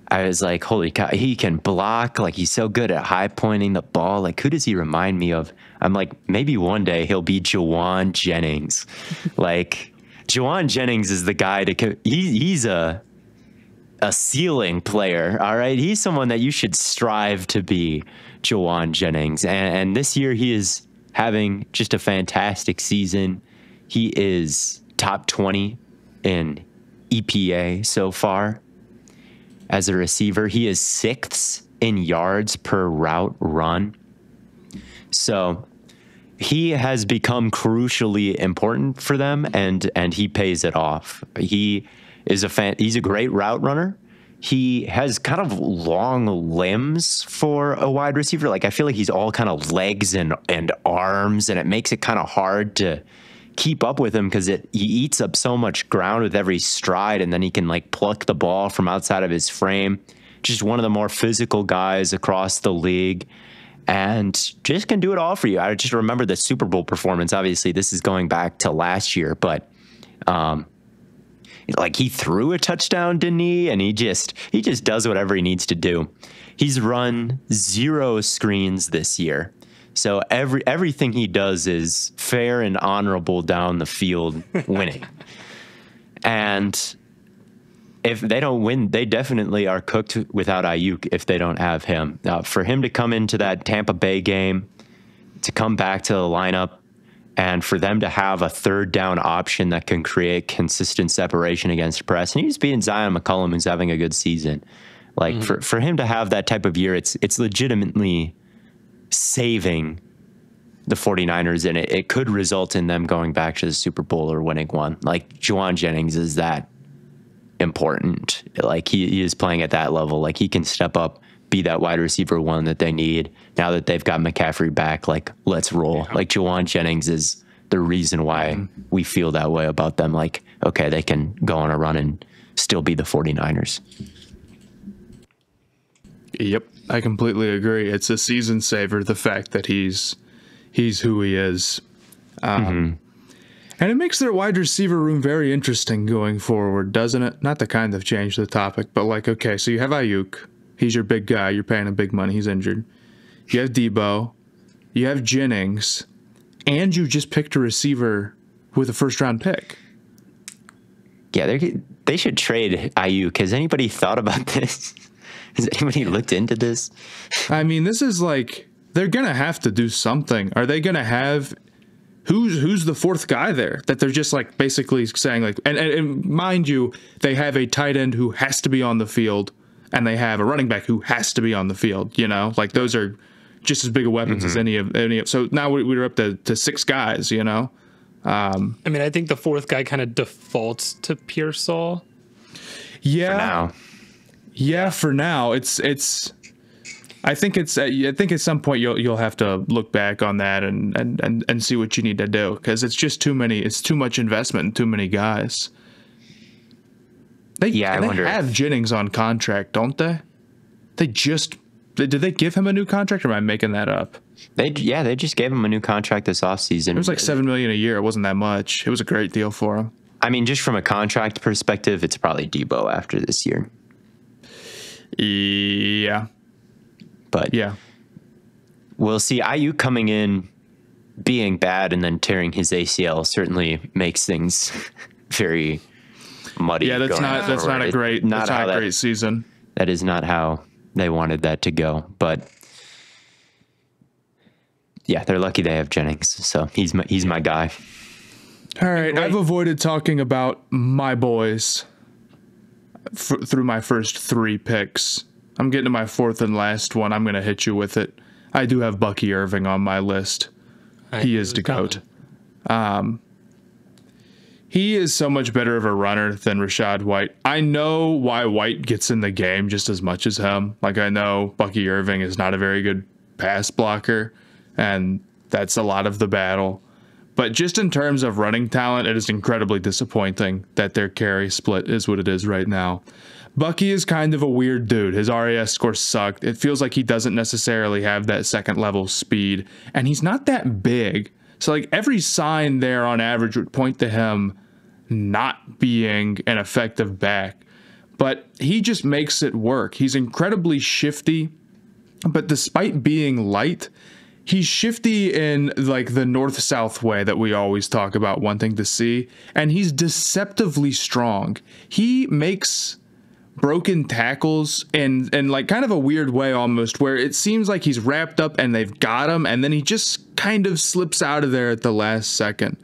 I was like, holy cow, he can block. Like he's so good at high pointing the ball. Like who does he remind me of? I'm like, maybe one day he'll be Juauan Jennings. Like Juauan Jennings is the guy he's a ceiling player. All right. He's someone that you should strive to be, Juauan Jennings. And this year he is having just a fantastic season. He is top 20 in EPA so far as a receiver. He is 6th in yards per route run. So he has become crucially important for them, and he pays it off. He is he's a great route runner. He has kind of long limbs for a wide receiver. Like I feel like he's all kind of legs and arms, and it makes it kind of hard to keep up with him because he eats up so much ground with every stride, and then he can like pluck the ball from outside of his frame. Just one of the more physical guys across the league. And just can do it all for you. I just remember the Super Bowl performance. Obviously, this is going back to last year, but like he threw a touchdown, didn't he? And he just does whatever he needs to do. He's run 0 screens this year, so everything he does is fair and honorable down the field, winning. And if they don't win, they definitely are cooked without Ayuk if they don't have him. For him to come into that Tampa Bay game, to come back to the lineup, and for them to have a third down option that can create consistent separation against press, and he's beating Zion McCollum, who's having a good season. Like for him to have that type of year, it's legitimately saving the 49ers, and it could result in them going back to the Super Bowl or winning one. Like Juauan Jennings is that important. Like he is playing at that level. Like he can step up, be that wide receiver one that they need now that they've got McCaffrey back. Like let's roll. Yeah. Like Juauan Jennings is the reason why we feel that way about them. Like, okay, they can go on a run and still be the 49ers. Yep, I completely agree. It's a season saver, the fact that he's who he is. And it makes their wide receiver room very interesting going forward, doesn't it? Not to kind of change the topic, but like, okay, so you have Ayuk. He's your big guy. You're paying him big money. He's injured. You have Debo. You have Jennings. And you just picked a receiver with a first-round pick. Yeah, they should trade Ayuk. Has anybody thought about this? Has anybody looked into this? I mean, this is like, they're going to have to do something. Are they going to have... Who's the fourth guy there that they're just like basically saying like, and mind you, they have a tight end who has to be on the field and they have a running back who has to be on the field, like those are just as big of weapons as any of. So now we're up to 6 guys, I mean, I think the fourth guy kind of defaults to Pearsall. Yeah. For now. Yeah. For now it's, I think at some point you'll have to look back on that and see what you need to do, because it's just too many. It's too much investment and too many guys. They have Jennings on contract, don't they? Did they give him a new contract, or am I making that up? They just gave him a new contract this offseason. It was like $7 million a year. It wasn't that much. It was a great deal for him. I mean, just from a contract perspective, it's probably Debo after this year. Yeah. But yeah, we'll see. Ayuk coming in, being bad, and then tearing his ACL certainly makes things very muddy. Yeah, that's not a great season. That is not how they wanted that to go. But yeah, they're lucky they have Jennings. So he's my guy. All right, I've avoided talking about my boys through my first 3 picks. I'm getting to my 4th and last one. I'm going to hit you with it. I do have Bucky Irving on my list. He is the GOAT. He is so much better of a runner than Rachaad White. I know why White gets in the game just as much as him. Like, I know Bucky Irving is not a very good pass blocker, and that's a lot of the battle. But just in terms of running talent, it is incredibly disappointing that their carry split is what it is right now. Bucky is kind of a weird dude. His RAS score sucked. It feels like he doesn't necessarily have that second level speed, and he's not that big. So like every sign there on average would point to him not being an effective back, but he just makes it work. He's incredibly shifty, but despite being light, he's shifty in like the north-south way that we always talk about wanting to see, and he's deceptively strong. He makes broken tackles in like kind of a weird way almost, where it seems like he's wrapped up and they've got him, and then he just kind of slips out of there at the last second.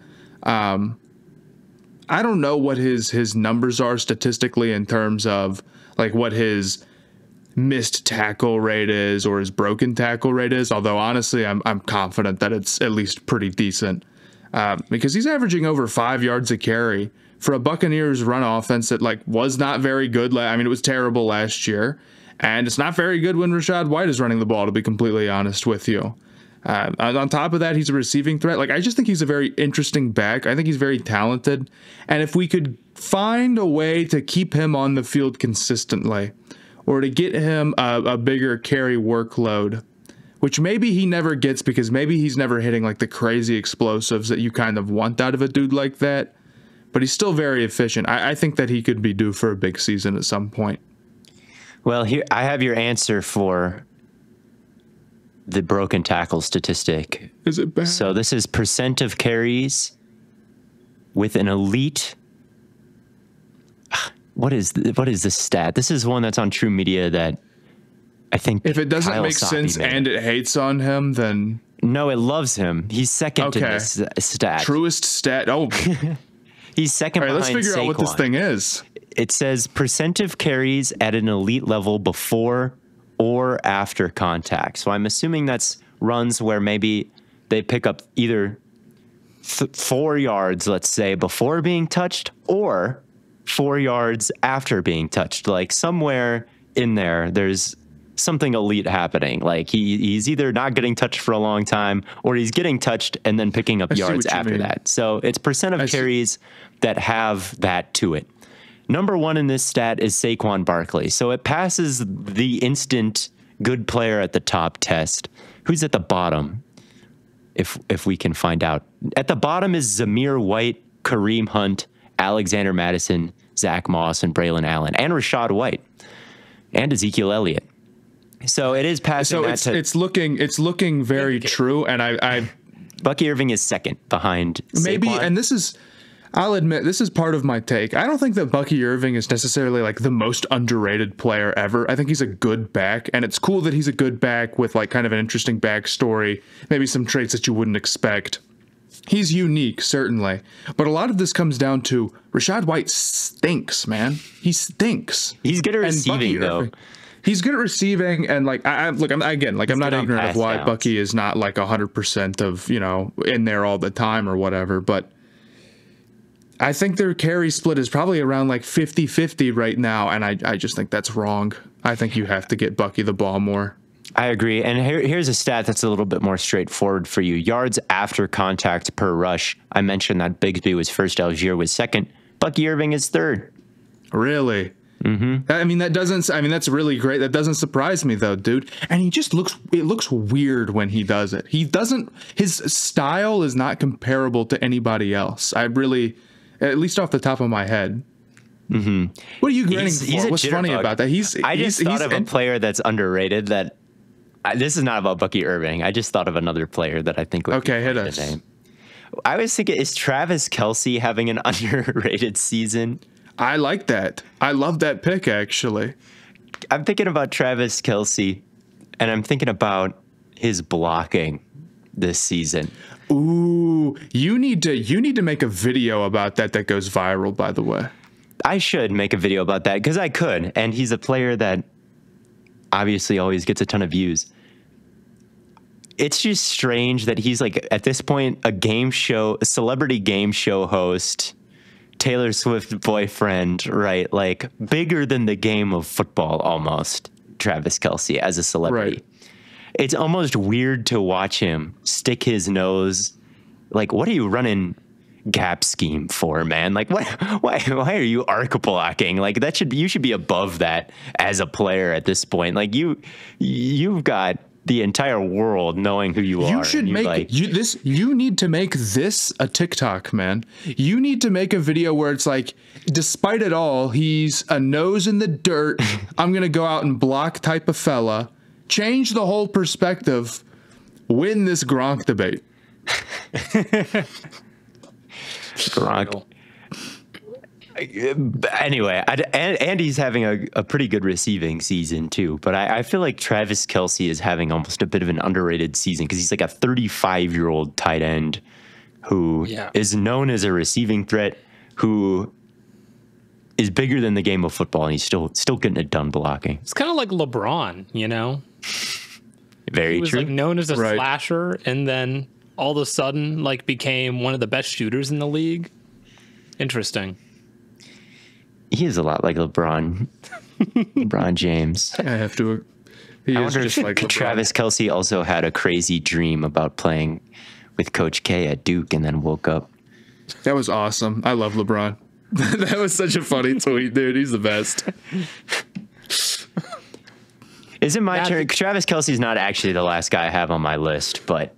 I don't know what his numbers are statistically in terms of like what his missed tackle rate is or his broken tackle rate is, although honestly I'm confident that it's at least pretty decent, because he's averaging over 5 yards a carry for a Buccaneers run offense that like was not very good. I mean, it was terrible last year, and it's not very good when Rachaad White is running the ball, to be completely honest with you. On top of that, he's a receiving threat. Like, I just think he's a very interesting back. I think he's very talented. And if we could find a way to keep him on the field consistently, or to get him a bigger carry workload, which maybe he never gets because maybe he's never hitting like the crazy explosives that you kind of want out of a dude like that, but he's still very efficient. I think that he could be due for a big season at some point. Well, here I have your answer for the broken tackle statistic. Is it bad? So this is percent of carries with an elite. What is the stat? This is one that's on True Media that I think. If it doesn't make sense and it hates on him, then no, it loves him. He's second in this stat. Truest stat. Oh, he's second. All right, behind. Let's figure out what this thing is. It says percent of carries at an elite level before or after contact. So I'm assuming that's runs where maybe they pick up either 4 yards, let's say, before being touched, or 4 yards after being touched. Like somewhere in there's something elite happening. Like he's either not getting touched for a long time, or he's getting touched and then picking up yards after that. So it's percent of carries that have that to it. Number 1 in this stat is Saquon Barkley. So it passes the instant good player at the top test. Who's at the bottom? If we can find out. At the bottom is Zamir White, Kareem Hunt, Alexander Madison, Zach Moss, and Braylon Allen, and Rachaad White, and Ezekiel Elliott. So it is passing. So it's looking very true, and I Bucky Irving is second behind maybe, Saquon. And this is, I'll admit, this is part of my take. I don't think that Bucky Irving is necessarily like the most underrated player ever. I think he's a good back, and it's cool that he's a good back with like kind of an interesting backstory, maybe some traits that you wouldn't expect. He's unique, certainly. But a lot of this comes down to Rachaad White stinks, man. He stinks. He's good at receiving, though. He's good at receiving, and like I'm not ignorant of why downs. Bucky is not like 100% of, in there all the time or whatever, but I think their carry split is probably around like 50-50 right now, and I just think that's wrong. I think you have to get Bucky the ball more. I agree. And here's a stat that's a little bit more straightforward for you. Yards after contact per rush. I mentioned that Bigsby was first, Allgeier was second. Bucky Irving is third. Really? Mm-hmm. That's really great. That doesn't surprise me though, dude. And it looks weird when he does it. His style is not comparable to anybody else. At least off the top of my head. Mm-hmm. What are you grinning for? What's funny about that? I just thought of a player that's underrated that This is not about Bucky Irving. I just thought of another player that I think would Okay, be hit the us. name. I was thinking, is Travis Kelce having an underrated season? I like that. I love that pick, actually. I'm thinking about Travis Kelce, and I'm thinking about his blocking this season. Ooh, you need to make a video about that goes viral, by the way. I should make a video about that because I could, and he's a player that obviously always gets a ton of views. It's just strange that he's like, at this point, a celebrity game show host, Taylor Swift boyfriend, right? Like bigger than the game of football almost, Travis Kelce as a celebrity. Right. It's almost weird to watch him stick his nose. Like, what are you running gap scheme for, man? Like, why are you arc blocking? Like, you should be above that as a player at this point. Like, you've got the entire world knowing who you are. You should you need to make this a TikTok, man. You need to make a video where it's like, despite it all, he's a nose in the dirt. I'm going to go out and block type of fella. Change the whole perspective. Win this Gronk debate. Gronk. Anyway, Andy's having a pretty good receiving season too, but I feel like Travis Kelce is having almost a bit of an underrated season because he's like a 35-year-old tight end who is known as a receiving threat, who is bigger than the game of football, and he's still getting it done blocking. It's kind of like LeBron, you know? Very he was true. like known as a slasher, and then all of a sudden like became one of the best shooters in the league. Interesting. He is a lot like LeBron James. I have to. He I is wonder just if like LeBron. Travis Kelce also had a crazy dream about playing with Coach K at Duke and then woke up. That was awesome. I love LeBron. That was such a funny tweet, dude. He's the best. Is it my turn? Travis Kelce's not actually the last guy I have on my list, but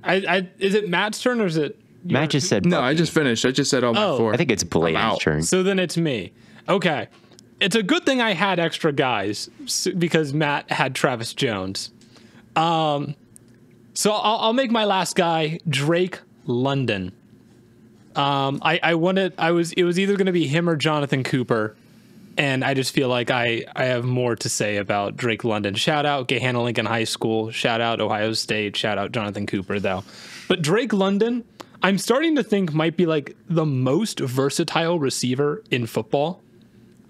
is it Matt's turn or is it? Matt just said no. Bucky. I just finished. I just said all my four. I think it's Blaiden's turn. So then it's me. Okay. It's a good thing I had extra guys because Matt had Travis Jones. So I'll make my last guy Drake London. It was either going to be him or Jonathan Cooper, and I just feel like I have more to say about Drake London. Shout out Gahanna Lincoln High School. Shout out Ohio State. Shout out Jonathan Cooper, though. But Drake London, I'm starting to think might be like the most versatile receiver in football.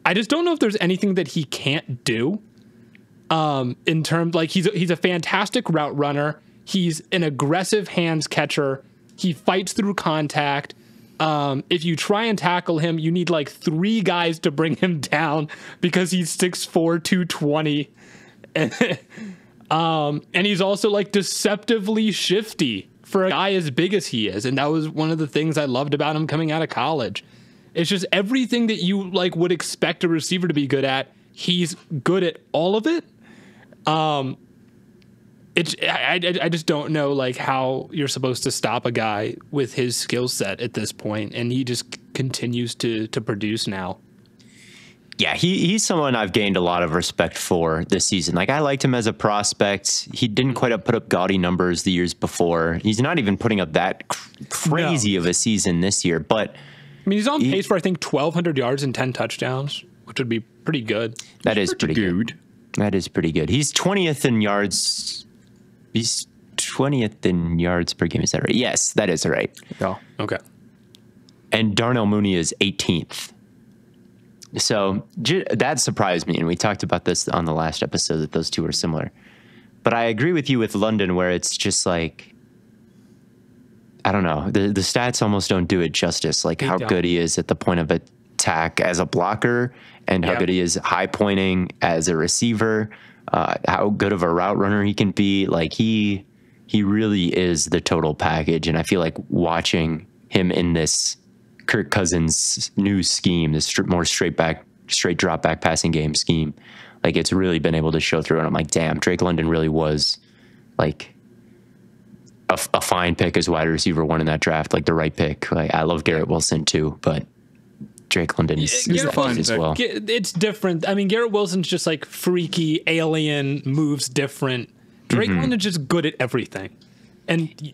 I just don't know if there's anything that he can't do. In terms, like he's a fantastic route runner. He's an aggressive hands catcher. He fights through contact. If you try and tackle him, you need like 3 guys to bring him down because he's 6'4", 220. And he's also like deceptively shifty for a guy as big as he is. And that was one of the things I loved about him coming out of college. It's just everything that you like would expect a receiver to be good at. He's good at all of it. I just don't know like how you're supposed to stop a guy with his skill set at this point, and he just continues to produce now. Yeah, he's someone I've gained a lot of respect for this season. Like, I liked him as a prospect. He didn't quite put up gaudy numbers the years before. He's not even putting up that crazy of a season this year. But I mean, he's on pace for I think 1,200 yards and 10 touchdowns, which would be pretty good. That is pretty good. That is pretty good. He's 20th in yards. He's 20th in yards per game. Is that right? Yes, that is right. Yeah. Okay. And Darnell Mooney is 18th. So that surprised me. And we talked about this on the last episode that those two are similar. But I agree with you with London, where it's just like, I don't know. The stats almost don't do it justice. Like how good he is at the point of attack as a blocker and how good he is high pointing as a receiver. How good of a route runner he can be. Like he really is the total package. And I feel like watching him in this Kirk Cousins new scheme, this more straight drop back passing game scheme, like it's really been able to show through. And I'm like, damn, Drake London really was like a fine pick as wide receiver 1 in that draft, like the right pick. Like I love Garrett Wilson too, but Drake London is fine as well. It's different. I mean, Garrett Wilson's just like freaky alien, moves different. Drake London is just good at everything. And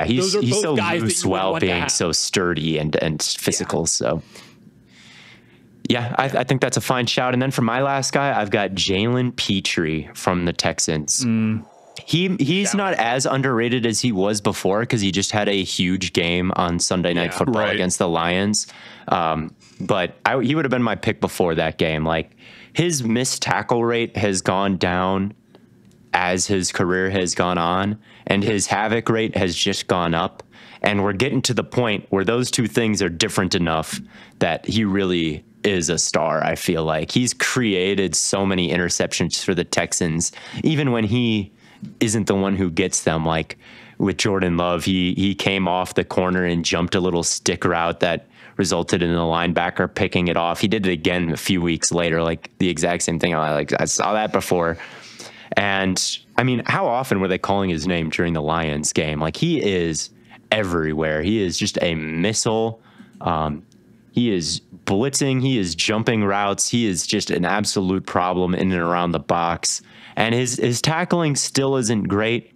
he's so loose while being to so sturdy and physical. So I think that's a fine shout. And then for my last guy, I've got Jalen Pitre from the Texans. He's not as underrated as he was before because he just had a huge game on Sunday Night Football against the Lions. But he would have been my pick before that game. Like, his missed tackle rate has gone down as his career has gone on, and his havoc rate has just gone up. And we're getting to the point where those two things are different enough that he really is a star. I feel like he's created so many interceptions for the Texans, even when he isn't the one who gets them. Like with Jordan Love, he came off the corner and jumped a little stick route that resulted in the linebacker picking it off. He did it again a few weeks later, like the exact same thing. I saw that before. And I mean, how often were they calling his name during the Lions game? Like, he is everywhere. He is just a missile. He is blitzing. He is jumping routes. He is just an absolute problem in and around the box. And his tackling still isn't great.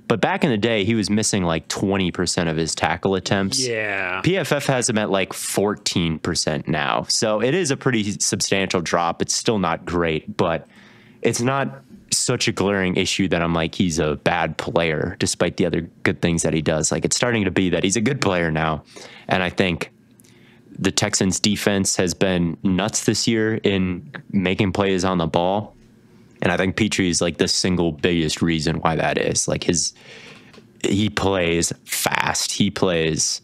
But back in the day, he was missing like 20% of his tackle attempts. Yeah. PFF has him at like 14% now. So it is a pretty substantial drop. It's still not great, but it's not such a glaring issue that I'm like, he's a bad player, despite the other good things that he does. Like, it's starting to be that he's a good player now. And I think the Texans defense has been nuts this year in making plays on the ball. And I think Pitre is like the single biggest reason why that is. Like, he plays fast. He plays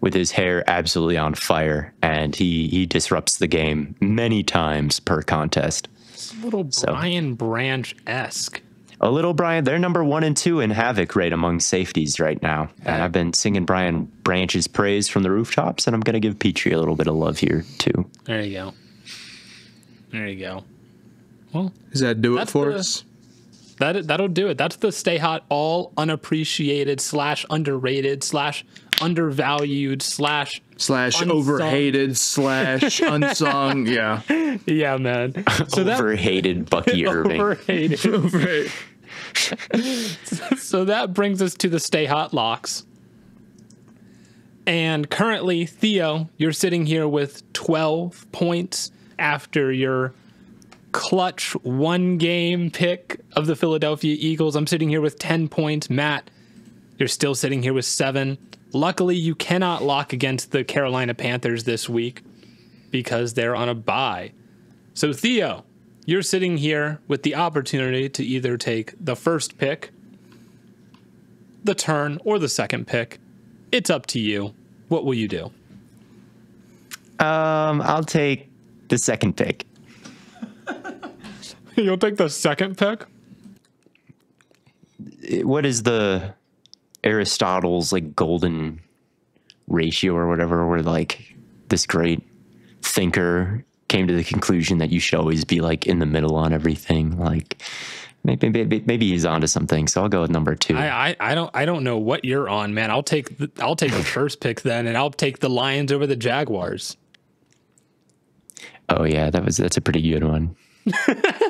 with his hair absolutely on fire, and he disrupts the game many times per contest. It's a little Brian Branch-esque. A little Brian. They're number 1 and 2 in havoc rate among safeties right now. And I've been singing Brian Branch's praise from the rooftops, and I'm going to give Pitre a little bit of love here too. There you go. There you go. Well, does that do it for us? That'll do it. That's the Stay Hot all unappreciated / underrated / undervalued / overhated / unsung. Yeah. Yeah, man. So overhated Bucky Irving. Overhated. So that brings us to the Stay Hot locks. And currently, Theo, you're sitting here with 12 points after your clutch 1-game pick of the Philadelphia Eagles. I'm sitting here with 10 points. Matt, you're still sitting here with 7. Luckily, you cannot lock against the Carolina Panthers this week because they're on a bye. So, Theo, you're sitting here with the opportunity to either take the first pick, the turn, or the second pick. It's up to you. What will you do? I'll take the second pick. You'll take the second pick? What is the Aristotle's like golden ratio or whatever, where like this great thinker came to the conclusion that you should always be like in the middle on everything? Like, maybe he's onto something. So I'll go with number 2. I don't know what you're on, man. I'll take the first pick then, and I'll take the Lions over the Jaguars. Oh yeah, that's a pretty good one.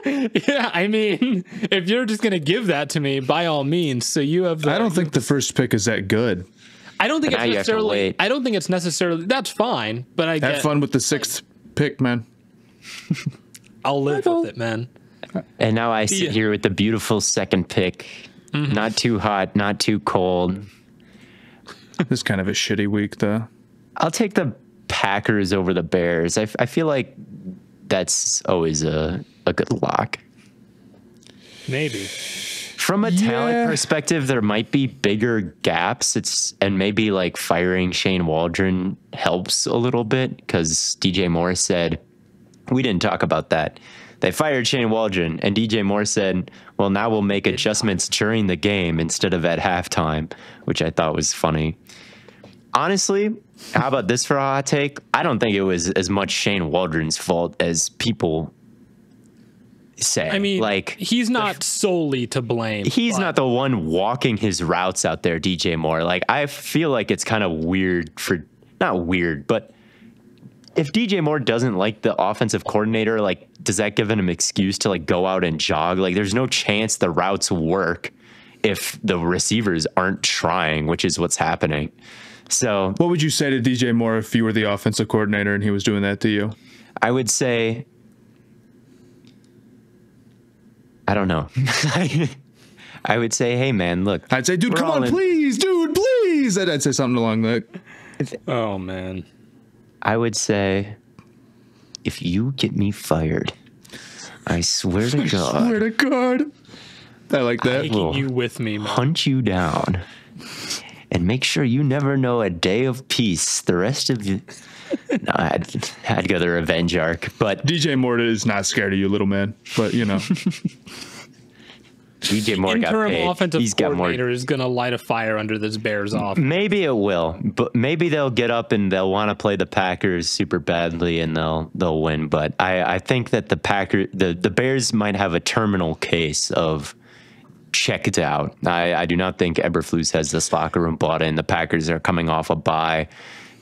Yeah, I mean, if you're just gonna give that to me, by all means. So you have. I don't think the first pick is that good. I don't think it's necessarily. I don't think it's necessarily. That's fine, but I have fun with the 6th pick, man. I'll live with it, man. And now I sit here with the beautiful second pick. Mm-hmm. Not too hot, not too cold. This is kind of a shitty week, though. I'll take the Packers over the Bears. I feel like that's always a good lock. Maybe. From a talent perspective, there might be bigger gaps. And maybe like firing Shane Waldron helps a little bit, because DJ Moore said, we didn't talk about that. They fired Shane Waldron, and DJ Moore said, well, now we'll make adjustments during the game instead of at halftime, which I thought was funny. Honestly, how about this for a hot take? I don't think it was as much Shane Waldron's fault as people say. I mean, like, he's not solely to blame. He's not the one walking his routes out there, DJ Moore. Like, I feel like it's kind of weird not weird, but if DJ Moore doesn't like the offensive coordinator, like, does that give him an excuse to, like, go out and jog? Like, there's no chance the routes work if the receivers aren't trying, which is what's happening. So what would you say to DJ Moore if you were the offensive coordinator and he was doing that to you? I would say, I don't know. I would say, hey, man, look. I'd say, dude, come on, please, dude, please. I'd say something along that. Oh, man. I would say, if you get me fired, I swear to God. I swear to God. I like that. Taking you with me, man. Hunt you down and make sure you never know a day of peace. The rest of you. No, I'd go the revenge arc. But DJ Moore is not scared of you, little man. But, you know. DJ Moore got paid. Interim offensive coordinator is going to light a fire under this Bears off. Maybe it will, but maybe they'll get up and they'll want to play the Packers super badly and they'll win. But I think that the Bears might have a terminal case of checked out. I do not think Eberflus has this locker room bought in. The Packers are coming off a bye.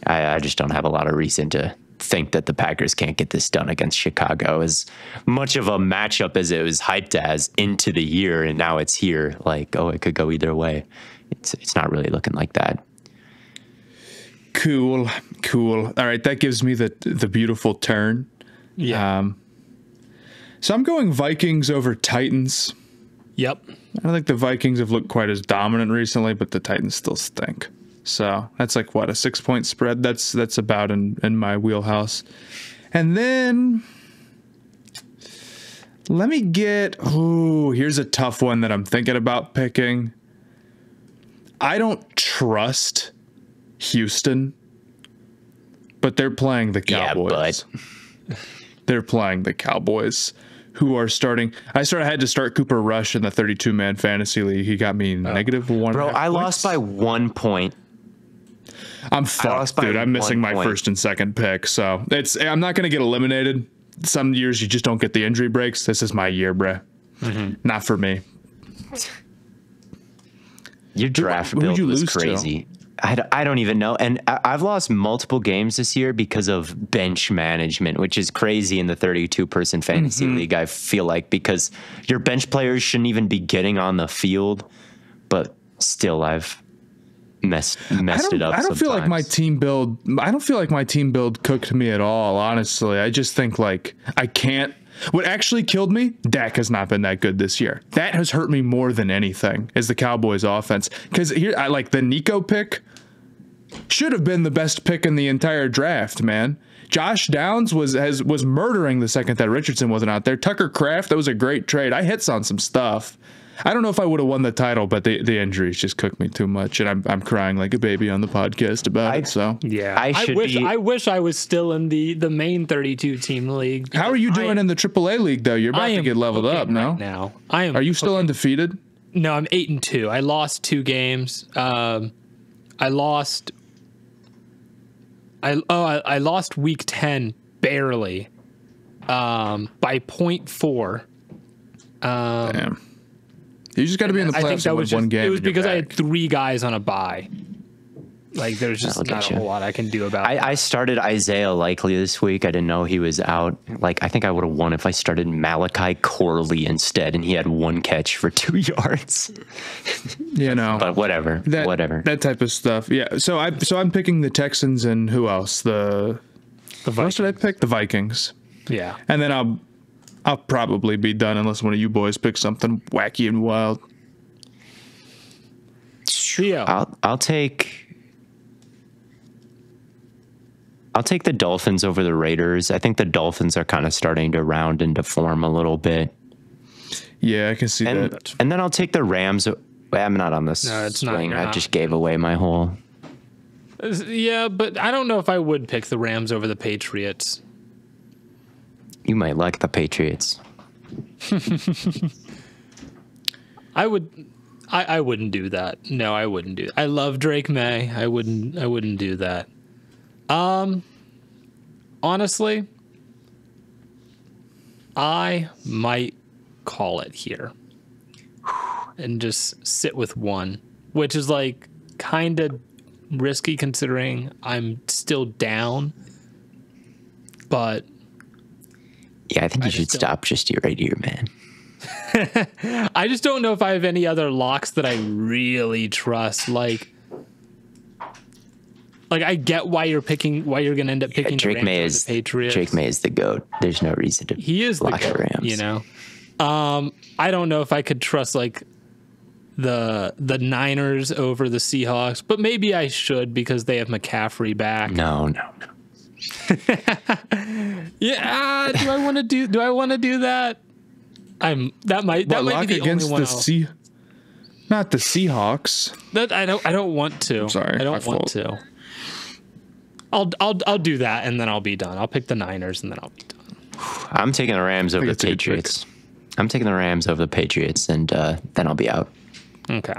I just don't have a lot of reason to think that the Packers can't get this done against Chicago. As much of a matchup as it was hyped as into the year, and now it's here, like, oh, it could go either way. It's not really looking like that. Cool. All right, that gives me the beautiful turn. Yeah. So I'm going Vikings over Titans. Yep. I don't think the Vikings have looked quite as dominant recently, but the Titans still stink. So that's like, what, a 6-point spread? That's about in my wheelhouse. And then let me get, here's a tough one that I'm thinking about picking. I don't trust Houston, but they're playing the Cowboys. Yeah, but they're playing the Cowboys, who are starting. I had to start Cooper Rush in the 32-man fantasy league. He got me -1.5 Bro, I points. lost by 1 point. I'm fucked, dude. I'm missing my first and second pick, so I'm not going to get eliminated. Some years you just don't get the injury breaks. This is my year, bruh. Mm-hmm. Not for me. Your draft build was crazy. I don't even know. And I've lost multiple games this year because of bench management, which is crazy in the 32-person fantasy league, I feel like, because your bench players shouldn't even be getting on the field. But still, I've messed it up. I don't feel like my team build. I don't feel like my team build cooked me at all. Honestly, I just think like I can't. What actually killed me? Dak has not been that good this year. That has hurt me more than anything. Is the Cowboys' offense? Because here, I like the Nico pick. Should have been the best pick in the entire draft, man. Josh Downs was murdering the second that Richardson wasn't out there. Tucker Kraft, that was a great trade. I hits on some stuff. I don't know if I would have won the title, but the injuries just cooked me too much, and I'm crying like a baby on the podcast about it. So yeah, I wish I was still in the main 32 team league. How are you doing in the AAA league though? You're about to get leveled up now. Right now I am. Are you still undefeated? No, I'm 8-2. I lost 2 games. I lost week 10 barely by 0.4. Damn. You just got to be in the playoffs and win one game. It was because I had 3 guys on a bye. Like, there's just not a whole lot I can do about it. I started Isaiah Likely this week. I didn't know he was out. Like, I think I would have won if I started Malachi Corley instead, and he had 1 catch for 2 yards. You know. But whatever. That type of stuff. Yeah. So I'm picking the Texans and who else? The Vikings. What did I pick? The Vikings. Yeah. And then I'll probably be done unless one of you boys pick something wacky and wild. Theo. I'll take the Dolphins over the Raiders. I think the Dolphins are kind of starting to round into form a little bit. Yeah, I can see that. And then I'll take the Rams. I'm not on this. No, it's swing. not. I just gave away my whole. Yeah, but I don't know if I would pick the Rams over the Patriots. You might like the Patriots. I wouldn't do that. No, I wouldn't do. I love Drake May. I wouldn't do that. Honestly, I might call it here and just sit with 1, which is like kind of risky considering I'm still down. but yeah, I think you should stop just right here, man. I just don't know if I have any other locks that I really trust. Like I get why you're going to end up picking Drake the May Rams is or the Patriots. Drake May is the GOAT. There's no reason to he is lock the GOAT, the Rams. you know. I don't know if I could trust like the Niners over the Seahawks, but maybe I should because they have McCaffrey back. No. Yeah, do I want to do that? That might be the only one. Not the Seahawks. That I don't want to. I'm sorry, I don't want to. I'll do that and then I'll be done. I'll pick the Niners and then I'll be done. I'm taking the Rams over the Patriots. I'm taking the Rams over the Patriots, and then I'll be out. Okay.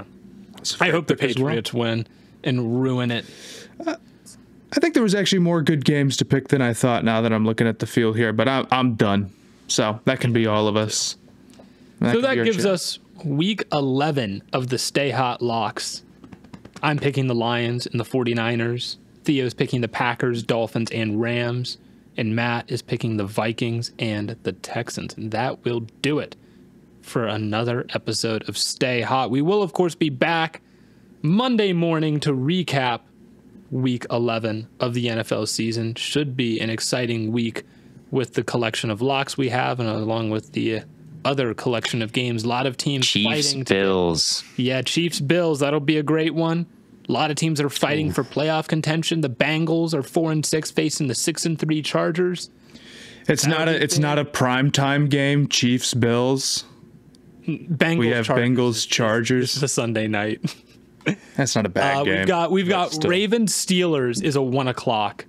I hope the Patriots win and ruin it. I think there was actually more good games to pick than I thought now that I'm looking at the field here, but I'm done. So that can be all of us. So that gives us week 11 of the Stay Hot locks. I'm picking the Lions and the 49ers. Theo's picking the Packers, Dolphins, and Rams. And Matt is picking the Vikings and the Texans. And that will do it for another episode of Stay Hot. We will, of course, be back Monday morning to recap week 11 of the NFL season. Should be an exciting week with the collection of locks we have and along with the other collection of games. A lot of teams fighting. Bills. Yeah, Chiefs, Bills. That'll be a great one. A lot of teams are fighting for playoff contention. The Bengals are 4-6 facing the 6-3 Chargers. It's not a primetime game. Chiefs, Bills. Bengals, we have Chargers. Bengals, Chargers. This is a Sunday night. That's not a bad game. We've got Ravens, Steelers is a 1 o'clock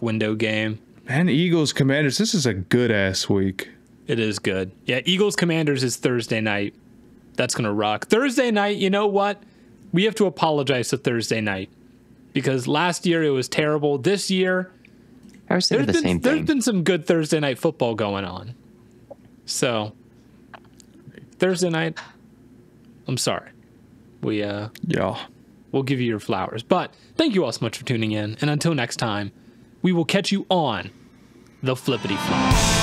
window game. And Eagles, Commanders. This is a good ass week. It is good. Yeah, Eagles, Commanders is Thursday night. That's gonna rock. Thursday night. You know what? We have to apologize to Thursday night because last year it was terrible. This year, I was thinking the same thing. There's been some good Thursday night football going on. So Thursday night, I'm sorry. We'll give you your flowers. But thank you all so much for tuning in. And until next time, we will catch you on the flippity flop.